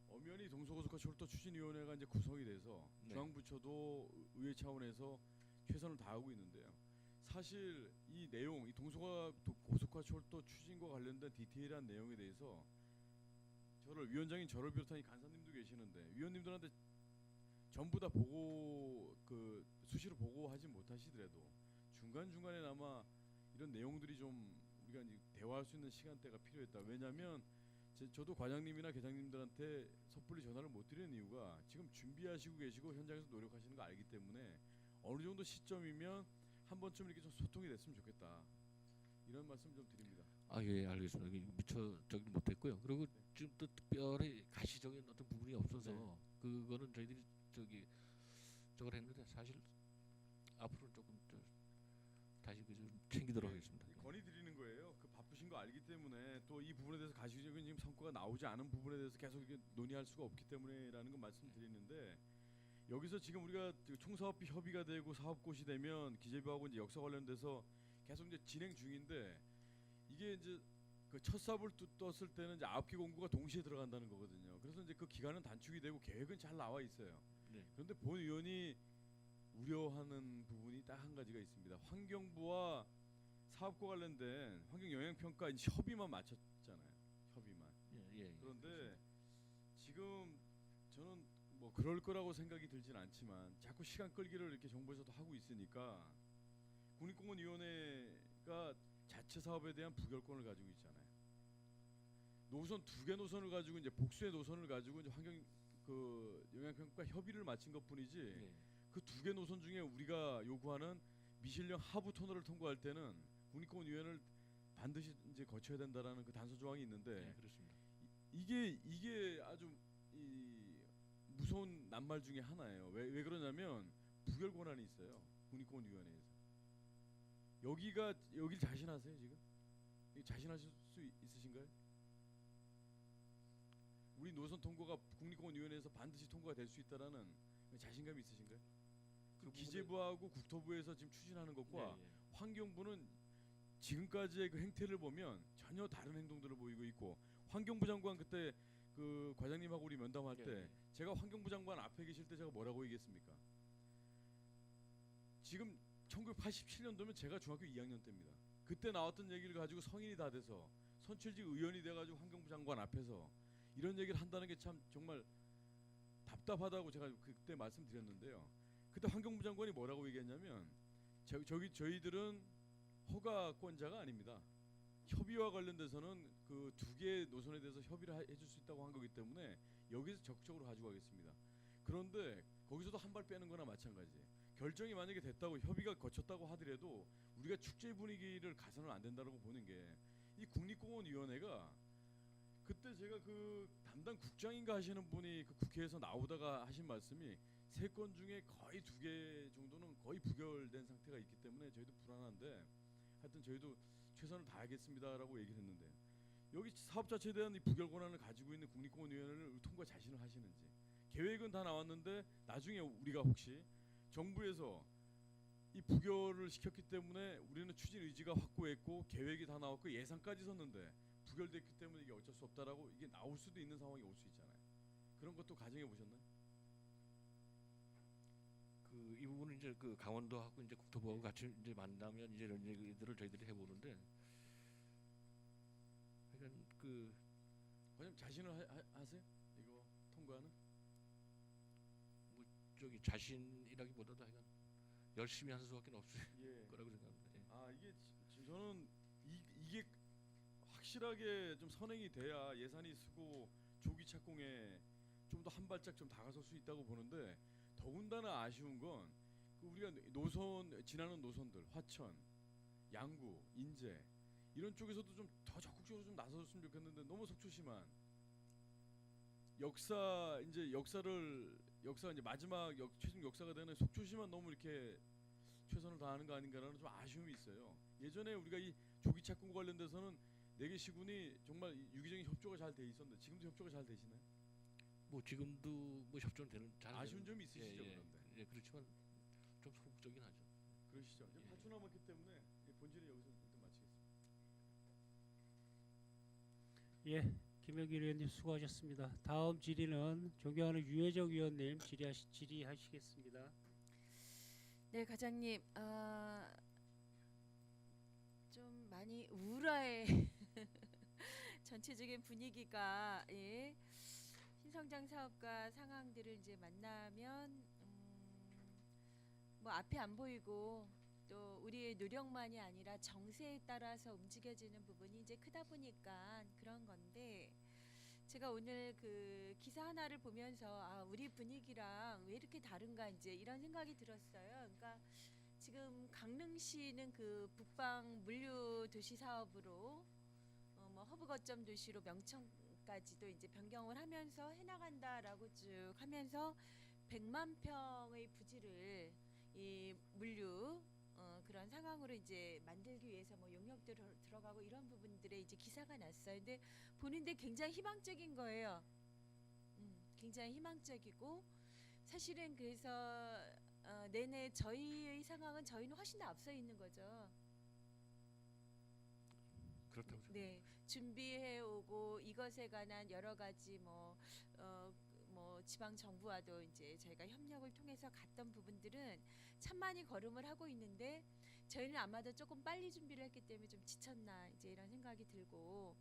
엄연히 동서고속화 철도 추진위원회가 이제 구성이 돼서 네. 중앙부처도 의회 차원에서 최선을 다하고 있는데요. 사실 이 내용, 이 고속화철도 추진과 관련된 디테일한 내용에 대해서 위원장인 저를 비롯한 이 간사님도 계시는데 위원님들한테 전부 다 보고 수시로 보고하지 못하시더라도 중간 중간에나마 이런 내용들이 좀 우리가 이제 대화할 수 있는 시간대가 필요했다. 왜냐하면 저도 과장님이나 계장님들한테 섣불리 전화를 못 드리는 이유가 지금 준비하시고 계시고 현장에서 노력하시는 거 알기 때문에 어느 정도 시점이면 한 번쯤 이렇게 좀 소통이 됐으면 좋겠다. 이런 말씀 좀 드립니다. 예, 알겠습니다. 미처 저기 못했고요. 그리고 지금 또 특별히 가시적인 어떤 부분이 없어서 그거는 저희들이 저걸 했는데 사실 앞으로 조금 다시 좀 챙기도록 하겠습니다. 건의 드리는 거예요. 바쁘신 거 알기 때문에 또 이 부분에 대해서 가시적인 지금 성과가 나오지 않은 부분에 대해서 계속 이렇게 논의할 수가 없기 때문에라는 거 말씀드리는데 여기서 지금 우리가 총사업비 협의가 되고 사업꽃이 되면 기재부하고 이제 역사 관련돼서 계속 이제 진행 중인데 이게 이제 첫 삽을 떴을 때는 이제 9개 공구가 동시에 들어간다는 거거든요. 그래서 이제 그 기간은 단축이 되고 계획은 잘 나와 있어요. 네. 그런데 본 의원이 우려하는 부분이 딱 한 가지가 있습니다. 환경부와 사업과 관련된 환경 영향 평가 협의만 마쳤잖아요. 협의만. 예. 그런데 지금 저는 뭐 그럴 거라고 생각이 들진 않지만 자꾸 시간 끌기를 이렇게 정부에서도 하고 있으니까 국립공원위원회가 자체 사업에 대한 부결권을 가지고 있잖아요. 노선 2개 노선을 가지고 이제 복수의 노선을 가지고 이제 환경 영향평가 협의를 마친 것뿐이지 예. 그 2개 노선 중에 우리가 요구하는 미실령 하부 터널을 통과할 때는 국립공원위원회를 반드시 이제 거쳐야 된다라는 그 단서 조항이 있는데 네, 그렇습니다. 이게 아주 무서운 낱말 중에 하나예요. 왜 그러냐면 부결 권한이 있어요. 국립공원위원회에서. 여길 자신하세요 지금? 자신하실 수 있으신가요? 우리 노선 통과가 국립공원위원회에서 반드시 통과가 될 수 있다라는 자신감이 있으신가요? 그 기재부하고 국토부에서 지금 추진하는 것과 예. 환경부는 지금까지의 그 행태를 보면 전혀 다른 행동들을 보이고 있고 환경부 장관 그때 그 과장님하고 우리 면담할 때 제가 환경부 장관 앞에 계실 때 제가 뭐라고 얘기했습니까? 지금 1987년도면 제가 중학교 2학년 때입니다. 그때 나왔던 얘기를 가지고 성인이 다 돼서 선출직 의원이 돼가지고 환경부 장관 앞에서 이런 얘기를 한다는 게 참 정말 답답하다고 제가 그때 말씀드렸는데요. 그때 환경부 장관이 뭐라고 얘기했냐면 저희들은 허가권자가 아닙니다. 협의와 관련돼서는 그 2개 노선에 대해서 협의를 해줄 수 있다고 한 거기 때문에 여기서 적극적으로 가지고 가겠습니다. 그런데 거기서도 한 발 빼는 거나 마찬가지예요. 결정이 만약에 됐다고 협의가 거쳤다고 하더라도 우리가 축제 분위기를 가서는 안 된다고 보는 게 이 국립공원위원회가 그때 제가 그 담당 국장인가 하시는 분이 그 국회에서 나오다가 하신 말씀이 3건 중에 거의 2개 정도는 거의 부결된 상태가 있기 때문에 저희도 불안한데 하여튼 저희도 최선을 다하겠습니다라고 얘기를 했는데 여기 사업 자체에 대한 이 부결 권한을 가지고 있는 국립공원위원회를 통과 자신을 하시는지 계획은 다 나왔는데 나중에 우리가 혹시 정부에서 이 부결을 시켰기 때문에 우리는 추진 의지가 확고했고 계획이 다 나왔고 예산까지 섰는데 부결됐기 때문에 이게 어쩔 수 없다라고 이게 나올 수도 있는 상황이 올 수 있잖아요. 그런 것도 가정해 보셨나요? 이 부분은 이제 그 강원도하고 이제 국토부하고 같이 이제 만나면 이제 이런 얘기들을 저희들이 해보는데, 그러니까 과장님 자신을 하세요? 이거 통과하는? 뭐 자신이라기보다도 하여간 열심히 하는 수밖에 없을 거라고 생각합니다. 예. 이게 지금 저는 이게 확실하게 좀 선행이 돼야 예산이 쓰고 조기 착공에 좀 더 한 발짝 좀 다가설 수 있다고 보는데 더군다나 아쉬운 건 우리가 지나는 노선들 화천, 양구, 인제 이런 쪽에서도 좀 더 적극적으로 좀 나섰으면 좋겠는데 너무 속초심한 역사 이제 마지막 최종 역사가 되는 속초시만 너무 이렇게 최선을 다하는 거 아닌가라는 좀 아쉬움이 있어요. 예전에 우리가 이 조기 착공 관련돼서는 4개 시군이 정말 유기적인 협조가 잘 돼 있었는데 지금도 협조가 잘 되시나요? 뭐 지금도 뭐 협조는 잘 아쉬운 점이 있으시죠, 예, 그런데. 예, 그렇지만 좀 소극적이긴 하죠. 그러시죠. 이제 8초 남았기 때문에 본질은 여기서 일단 마치겠습니다. 예, 김영길 의원님 수고하셨습니다. 다음 질의는 존경하는 유혜정 의원님 질의하시겠습니다. 네, 과장님. 많이 우울해. 전체적인 분위기가 예. 신성장 사업가 상황들을 이제 만나면 뭐 앞이 안 보이고 또 우리의 노력만이 아니라 정세에 따라서 움직여지는 부분이 이제 크다 보니까 그런 건데 제가 오늘 그 기사 하나를 보면서 아 우리 분위기랑 왜 이렇게 다른가 이제 이런 생각이 들었어요. 그러니까 지금 강릉시는 그 북방 물류 도시 사업으로 뭐 허브 거점 도시로 명칭까지도 이제 변경을 하면서 해나간다라고 쭉 하면서 100만 평의 부지를 이 물류 그런 상황으로 이제 만들기 위해서 뭐 용역도 들어가고 이런 부분들에 이제 기사가 났어요. 근데 보는데 굉장히 희망적인 거예요. 굉장히 희망적이고 사실은 그래서 내내 저희의 상황은 저희는 훨씬 더 앞서 있는 거죠. 그렇다고 네, 준비해 오고 이것에 관한 여러 가지 뭐 지방 정부와도 이제 저희가 협력을 통해서 갔던 부분들은 천만이 걸음을 하고 있는데 저희는 아마도 조금 빨리 준비를 했기 때문에 좀 지쳤나 이제 이런 생각이 들고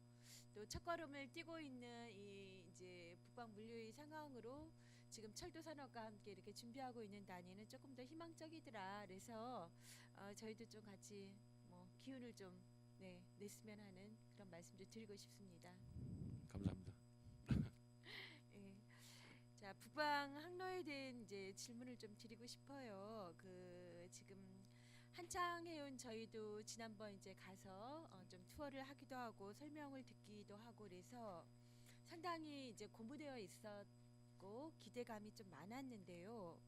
또 첫걸음을 뛰고 있는 이 이제 북방 물류의 상황으로 지금 철도 산업과 함께 이렇게 준비하고 있는 단위는 조금 더 희망적이더라. 그래서 저희도 좀 같이 뭐 기운을 좀 냈으면 하는 그런 말씀도 드리고 싶습니다. 감사합니다. 예. 자, 북방 항로에 대한 이제 질문을 좀 드리고 싶어요. 그 지금 한창 해온 저희도 지난번 이제 가서 좀 투어를 하기도 하고 설명을 듣기도 하고 그래서 상당히 이제 공부되어 있었고 기대감이 좀 많았는데요.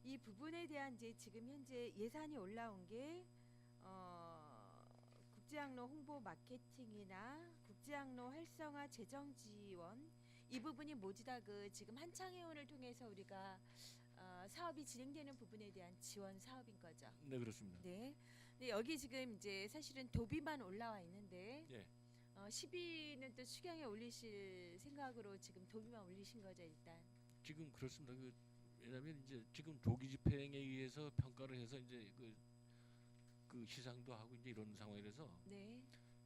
이 부분에 대한 이제 지금 현재 예산이 올라온 게 국제항로 홍보 마케팅이나 국제항로 활성화 재정 지원 이 부분이 모두 다 그 지금 한창회원을 통해서 우리가 사업이 진행되는 부분에 대한 지원 사업인 거죠. 네, 그렇습니다. 네. 근데 여기 지금 이제 사실은 도비만 올라와 있는데 예. 10위는 또 수경에 올리실 생각으로 지금 도비만 올리신 거죠 일단. 지금 그렇습니다. 왜냐하면 이제 지금 조기 집행에 의해서 평가를 해서 이제 그 시상도 하고 이제 이런 상황이라서 네.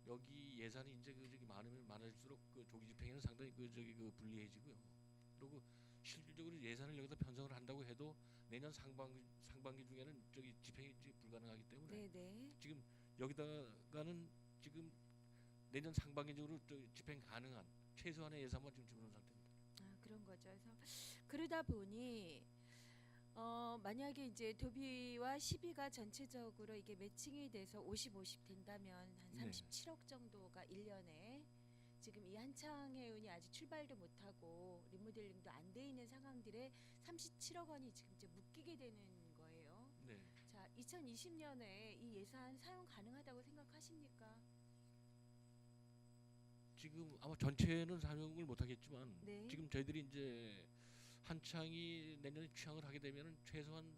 여기 예산이 이제 저기 많으면 많을수록 그 조기 집행에는 상당히 불리해지고요. 그리고 실질적으로 예산을 여기다 편성을 한다고 해도 내년 상반기 중에는 저기 집행이 이제 불가능하기 때문에 네. 지금 여기다가는 지금 내년 상반기적으로 집행 가능한 최소한의 예산만 지금 집어넣은 상태입니다. 그런 거죠. 그래서 그러다 보니 만약에 이제 도비와 10위가 전체적으로 이게 매칭이 돼서 50-50 된다면 한 네. 37억 정도가 1년에 지금 이 한창회운이 아직 출발도 못하고 리모델링도 안 돼 있는 상황들에 37억 원이 지금 이제 묶이게 되는 거예요. 네. 자, 2020년에 이 예산 사용 가능하다고 생각하십니까? 지금 아마 전체는 사용을 못하겠지만 네. 지금 저희들이 이제 한창이 내년에 취항을 하게 되면은 최소한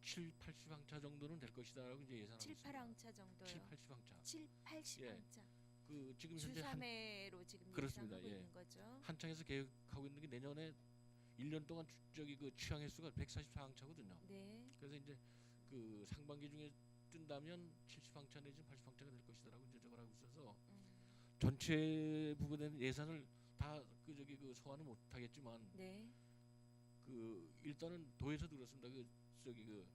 7, 80항차 정도는 될 것이다라고 이제 예상하고 7, 있습니다. 8항차 정도요. 7, 80항차. 7, 80항차. 그 지금 주 현재 3회로 지금 그렇습니다. 예상하고 예. 있는 거죠. 한창에서 계획하고 있는 게 내년에 1년 동안 저기 그 취항 횟수가 144항차거든요. 네. 그래서 이제 그 상반기 중에 뜬다면 70항차 내지 80항차가 될 것이다라고 이제 저걸 하고 있어서 전체 부분에는 예산을 다 그 소화는 못 하겠지만 네. 그 일단은 도에서도 그렇습니다. 그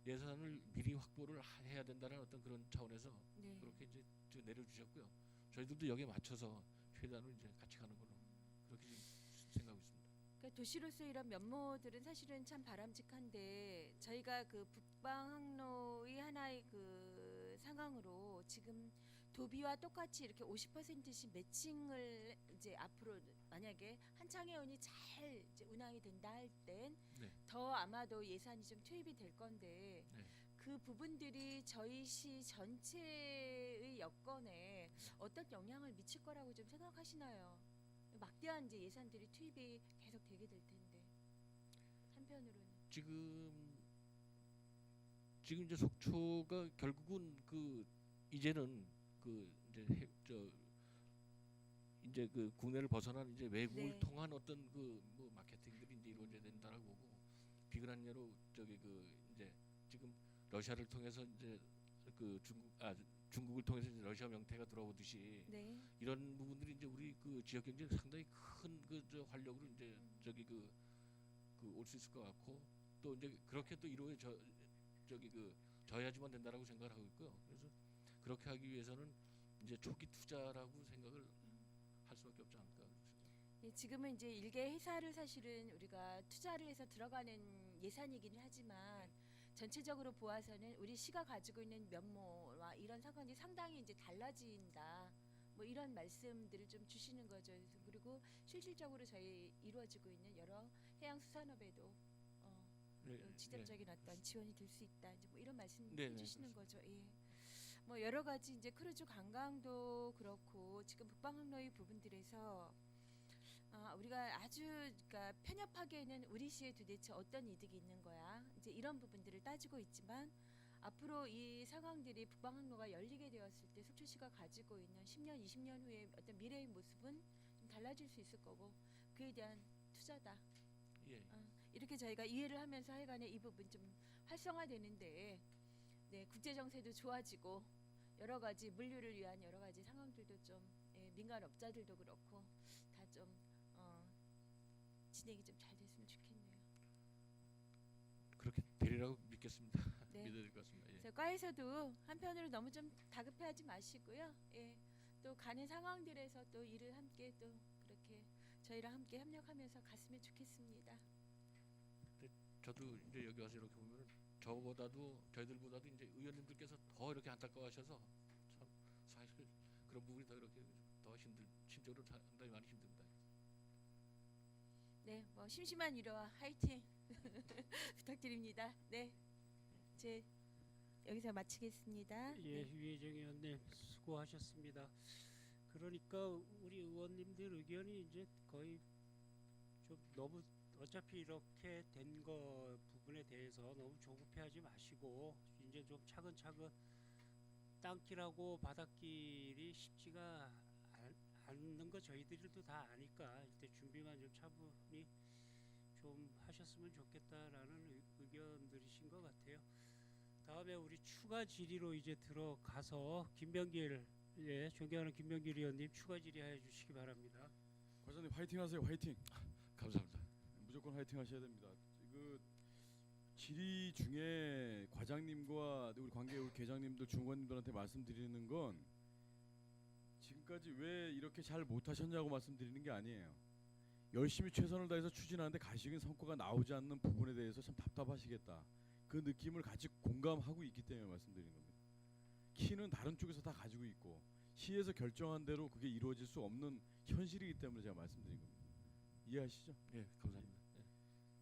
예산을 미리 확보를 해야 된다는 어떤 그런 차원에서 네. 그렇게 이제 내려주셨고요. 저희들도 여기에 맞춰서 최대한으로 이제 같이 가는 걸로 그렇게 지금 생각하고 있습니다. 그러니까 도시로서 이런 면모들은 사실은 참 바람직한데 저희가 그 북방 항로의 하나의 그 상황으로 지금 도비와 똑같이 이렇게 50%씩 매칭을 이제 앞으로 만약에 한창회원이 잘 이제 운항이 된다 할 땐 더 아마도 예산이 좀 투입이 될 건데 네. 그 부분들이 저희 시 전체의 여건에 어떤 영향을 미칠 거라고 좀 생각하시나요? 막대한 이제 예산들이 투입이 계속 되게 될 텐데 한편으로는 지금 이제 속초가 결국은 이제는 이제 그 국내를 벗어난 이제 외국을 네. 통한 어떤 뭐 마케팅들이 이제 이루어져야 된다라고 보고 비근한 예로 이제 지금 러시아를 통해서 이제 중국을 통해서 이제 러시아 명태가 들어오듯이 네. 이런 부분들이 이제 우리 그 지역 경제에 상당히 큰 그 저 활력으로 이제 저기 그 올 수 있을 것 같고 또 이제 그렇게 또 이루어 저기 그 져야지만 된다라고 생각을 하고 있고요. 그래서 그렇게 하기 위해서는 이제 초기 투자라고 생각을 할 수밖에 없지 않을까. 예, 지금은 이제 일개 회사를 사실은 우리가 투자를 해서 들어가는 예산이긴 하지만 전체적으로 보아서는 우리 시가 가지고 있는 면모와 이런 상황이 상당히 이제 달라진다. 뭐 이런 말씀들을 좀 주시는 거죠. 그리고 실질적으로 저희 이루어지고 있는 여러 해양수산업에도 또 직접적인 어떤 지원이 될 수 있다. 이제 뭐 이런 말씀 네, 해주시는 거죠. 예. 뭐 여러 가지 이제 크루즈 관광도 그렇고 지금 북방항로의 부분들에서 우리가 아주 그러니까 편협하게는 우리 시에 도대체 어떤 이득이 있는 거야. 이제 이런 부분들을 따지고 있지만 앞으로 이 상황들이 북방항로가 열리게 되었을 때 속초시가 가지고 있는 10년, 20년 후에 어떤 미래의 모습은 좀 달라질 수 있을 거고 그에 대한 투자다. 예. 이렇게 저희가 이해를 하면서 하여간에 이 부분 좀 활성화되는데 네, 국제 정세도 좋아지고 여러 가지 물류를 위한 여러 가지 상황들도 좀 민간 업자들도 그렇고 다 좀 진행이 좀 잘 됐으면 좋겠네요. 그렇게 되리라고 믿겠습니다. 네. 믿어야 될 것 같습니다. 예. 그래서 과에서도 한편으로 너무 좀 다급해하지 마시고요. 예. 또 가는 상황들에서 또 일을 함께 또 그렇게 저희랑 함께 협력하면서 갔으면 좋겠습니다. 저도 이제 여기 와서 이렇게 보면 저희들보다도 이제 의원님들께서 더 이렇게 안타까워하셔서 참 사실 그런 부분이 더 이렇게 더 심적으로 상당히 많이 힘듭니다. 네, 뭐 심심한 위로와 화이팅 부탁드립니다. 네, 제 여기서 마치겠습니다. 예, 네. 유혜정 의원님 수고하셨습니다. 그러니까 우리 의원님들 의견이 이제 거의 좀 너무 어차피 이렇게 된 거 부분에 대해서 너무 조급해하지 마시고 이제 좀 차근차근 땅길하고 바닷길이 쉽지가 않는 거 저희들도 다 아니까 이때 준비만 좀 차분히 좀 하셨으면 좋겠다라는 의견들이신 것 같아요. 다음에 우리 추가 질의로 이제 들어가서 김병길 존경하는 김병길 의원님 추가 질의해 주시기 바랍니다. 과장님 화이팅하세요. 화이팅. 감사합니다. 무조건 화이팅 하셔야 됩니다. 그 질의 중에 과장님과 우리 우리 계장님들 중관님들한테 말씀드리는 건 지금까지 왜 이렇게 잘 못하셨냐고 말씀드리는 게 아니에요. 열심히 최선을 다해서 추진하는데 가시적인 성과가 나오지 않는 부분에 대해서 참 답답하시겠다. 그 느낌을 같이 공감하고 있기 때문에 말씀드리는 겁니다. 키는 다른 쪽에서 다 가지고 있고 시에서 결정한 대로 그게 이루어질 수 없는 현실이기 때문에 제가 말씀드린 겁니다. 이해하시죠? 예, 감사합니다.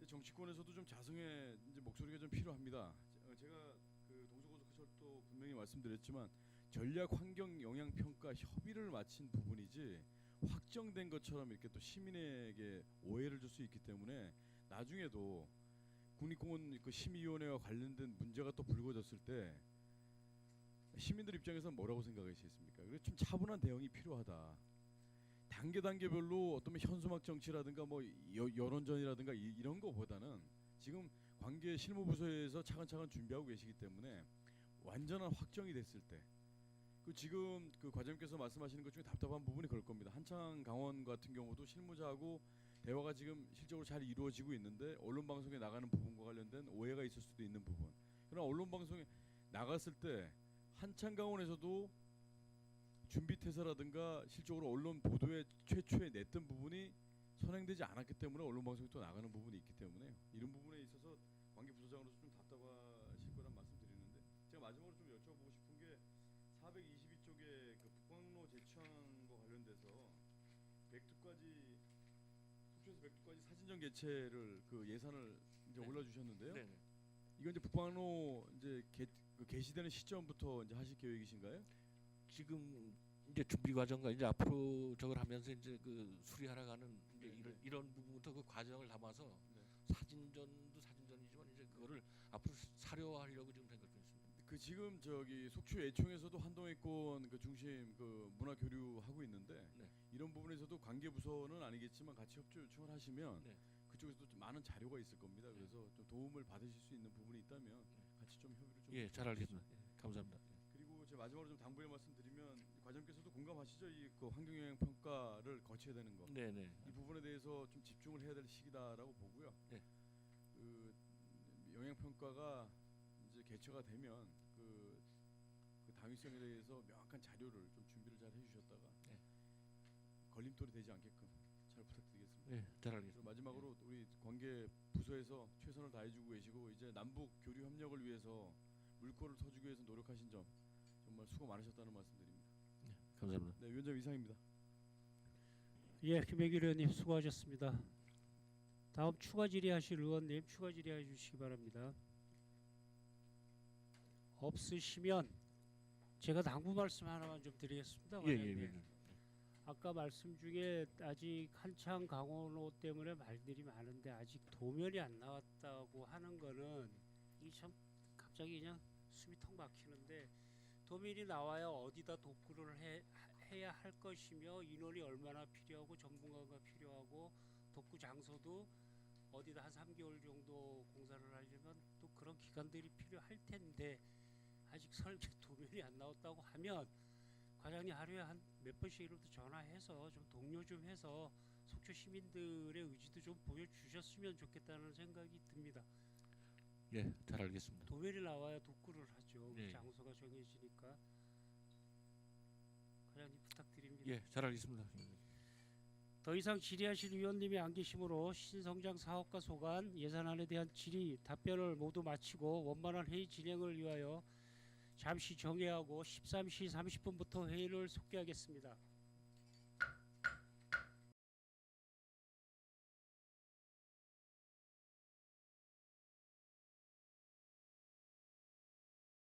예. 정치권에서도 좀 자성의 이제 목소리가 좀 필요합니다. 제가 그 동서고속철도 분명히 말씀드렸지만 전략 환경 영향 평가 협의를 마친 부분이지 확정된 것처럼 이렇게 또 시민에게 오해를 줄 수 있기 때문에 나중에도 국립공원 그 심의위원회와 관련된 문제가 또 불거졌을 때 시민들 입장에서는 뭐라고 생각하시겠습니까? 그래서 좀 차분한 대응이 필요하다. 단계별로 어떤 현수막 정치라든가 뭐 여론전이라든가 이런 거보다는 지금 관계 실무부서에서 차근차근 준비하고 계시기 때문에 완전한 확정이 됐을 때 그 지금 그 과장님께서 말씀하시는 것 중에 답답한 부분이 그럴 겁니다. 한창 강원 같은 경우도 실무자하고 대화가 지금 실적으로 잘 이루어지고 있는데 언론 방송에 나가는 부분과 관련된 오해가 있을 수도 있는 부분. 그러나 언론 방송에 나갔을 때 한창 강원에서도 준비 태세라든가 실적으로 언론 보도에 최초에 냈던 부분이 선행되지 않았기 때문에 언론 방송이 또 나가는 부분이 있기 때문에 이런 부분에 있어서 관계 부서장으로서 좀 답답하실 거란 말씀드리는데 제가 마지막으로 좀 여쭤보고 싶은 게 422쪽에 그 북광로 재추항과 관련돼서 백두까지 속초에서 백두까지 사진전 개최를 그 예산을 이제 네. 올려주셨는데요. 네. 이건 이제 북광로 이제 개시되는 시점부터 이제 하실 계획이신가요? 지금 이제 준비 과정과 이제 앞으로 저걸 하면서 이제 그 수리하러 가는 이제 네. 이런 부분부터 그 과정을 담아서 네. 사진전도 사진전이지만 이제 그거를 앞으로 사료화하려고 지금 생각 중에 있습니다. 그 지금 저기 속초 예총에서도 한동해권 그 중심 그 문화 교류 하고 있는데 네. 이런 부분에서도 관계 부서는 아니겠지만 같이 협조 요청을 하시면 네. 그쪽에서도 좀 많은 자료가 있을 겁니다. 그래서 좀 도움을 받으실 수 있는 부분이 있다면 같이 좀 협의를 좀 예, 잘 알겠습니다. 예, 감사합니다. 그리고 제가 마지막으로 좀 당부의 말씀드리면 과장님께서도 공감하시죠? 이 그 환경영향 평가를 거쳐야 되는 거. 네네. 이 부분에 대해서 좀 집중을 해야 될 시기다라고 보고요. 네. 그 영향 평가가 이제 개최가 되면 그 당위성에 대해서 명확한 자료를 좀 준비를 잘 해주셨다가 네. 걸림돌이 되지 않게끔 잘 부탁드리겠습니다. 네, 잘 그리고 알겠습니다. 마지막으로 우리 관계 부서에서 최선을 다해주고 계시고 이제 남북 교류 협력을 위해서 물꼬를 터주기 위해서 노력하신 점 정말 수고 많으셨다는 말씀드립니다. 감사합니다. 네, 위원장 이상입니다. 예, 김혜길 의원님 수고하셨습니다. 다음 추가 질의하실 의원님 추가 질의해 주시기 바랍니다. 없으시면 제가 당부 말씀 하나만 좀 드리겠습니다. 예, 예, 과장님. 예. 아까 말씀 중에 아직 한창 강원도 때문에 말들이 많은데 아직 도면이 안 나왔다고 하는 거는 이 참 갑자기 그냥 숨이 턱 막히는데 도면이 나와야 어디다 독구를 해야 할 것이며 인원이 얼마나 필요하고 전문가가 필요하고 독구 장소도 어디다 한 3개월 정도 공사를 하려면 또 그런 기간들이 필요할 텐데 아직 설계 도면이 안 나왔다고 하면 과장님 하루에 한 몇 번씩이라도 전화해서 좀 독려 좀 해서 속초 시민들의 의지도 좀 보여주셨으면 좋겠다는 생각이 듭니다. 예, 잘 알겠습니다. 도면이 나와야 독구를 하죠. 네. 장소가 정해지니까. 과장님 부탁드립니다. 예, 잘 알겠습니다. 더 이상 질의하실 위원님이 안 계시므로 신성장 사업과 소관 예산안에 대한 질의 답변을 모두 마치고 원만한 회의 진행을 위하여 잠시 정회하고 13시 30분부터 회의를 속개하겠습니다.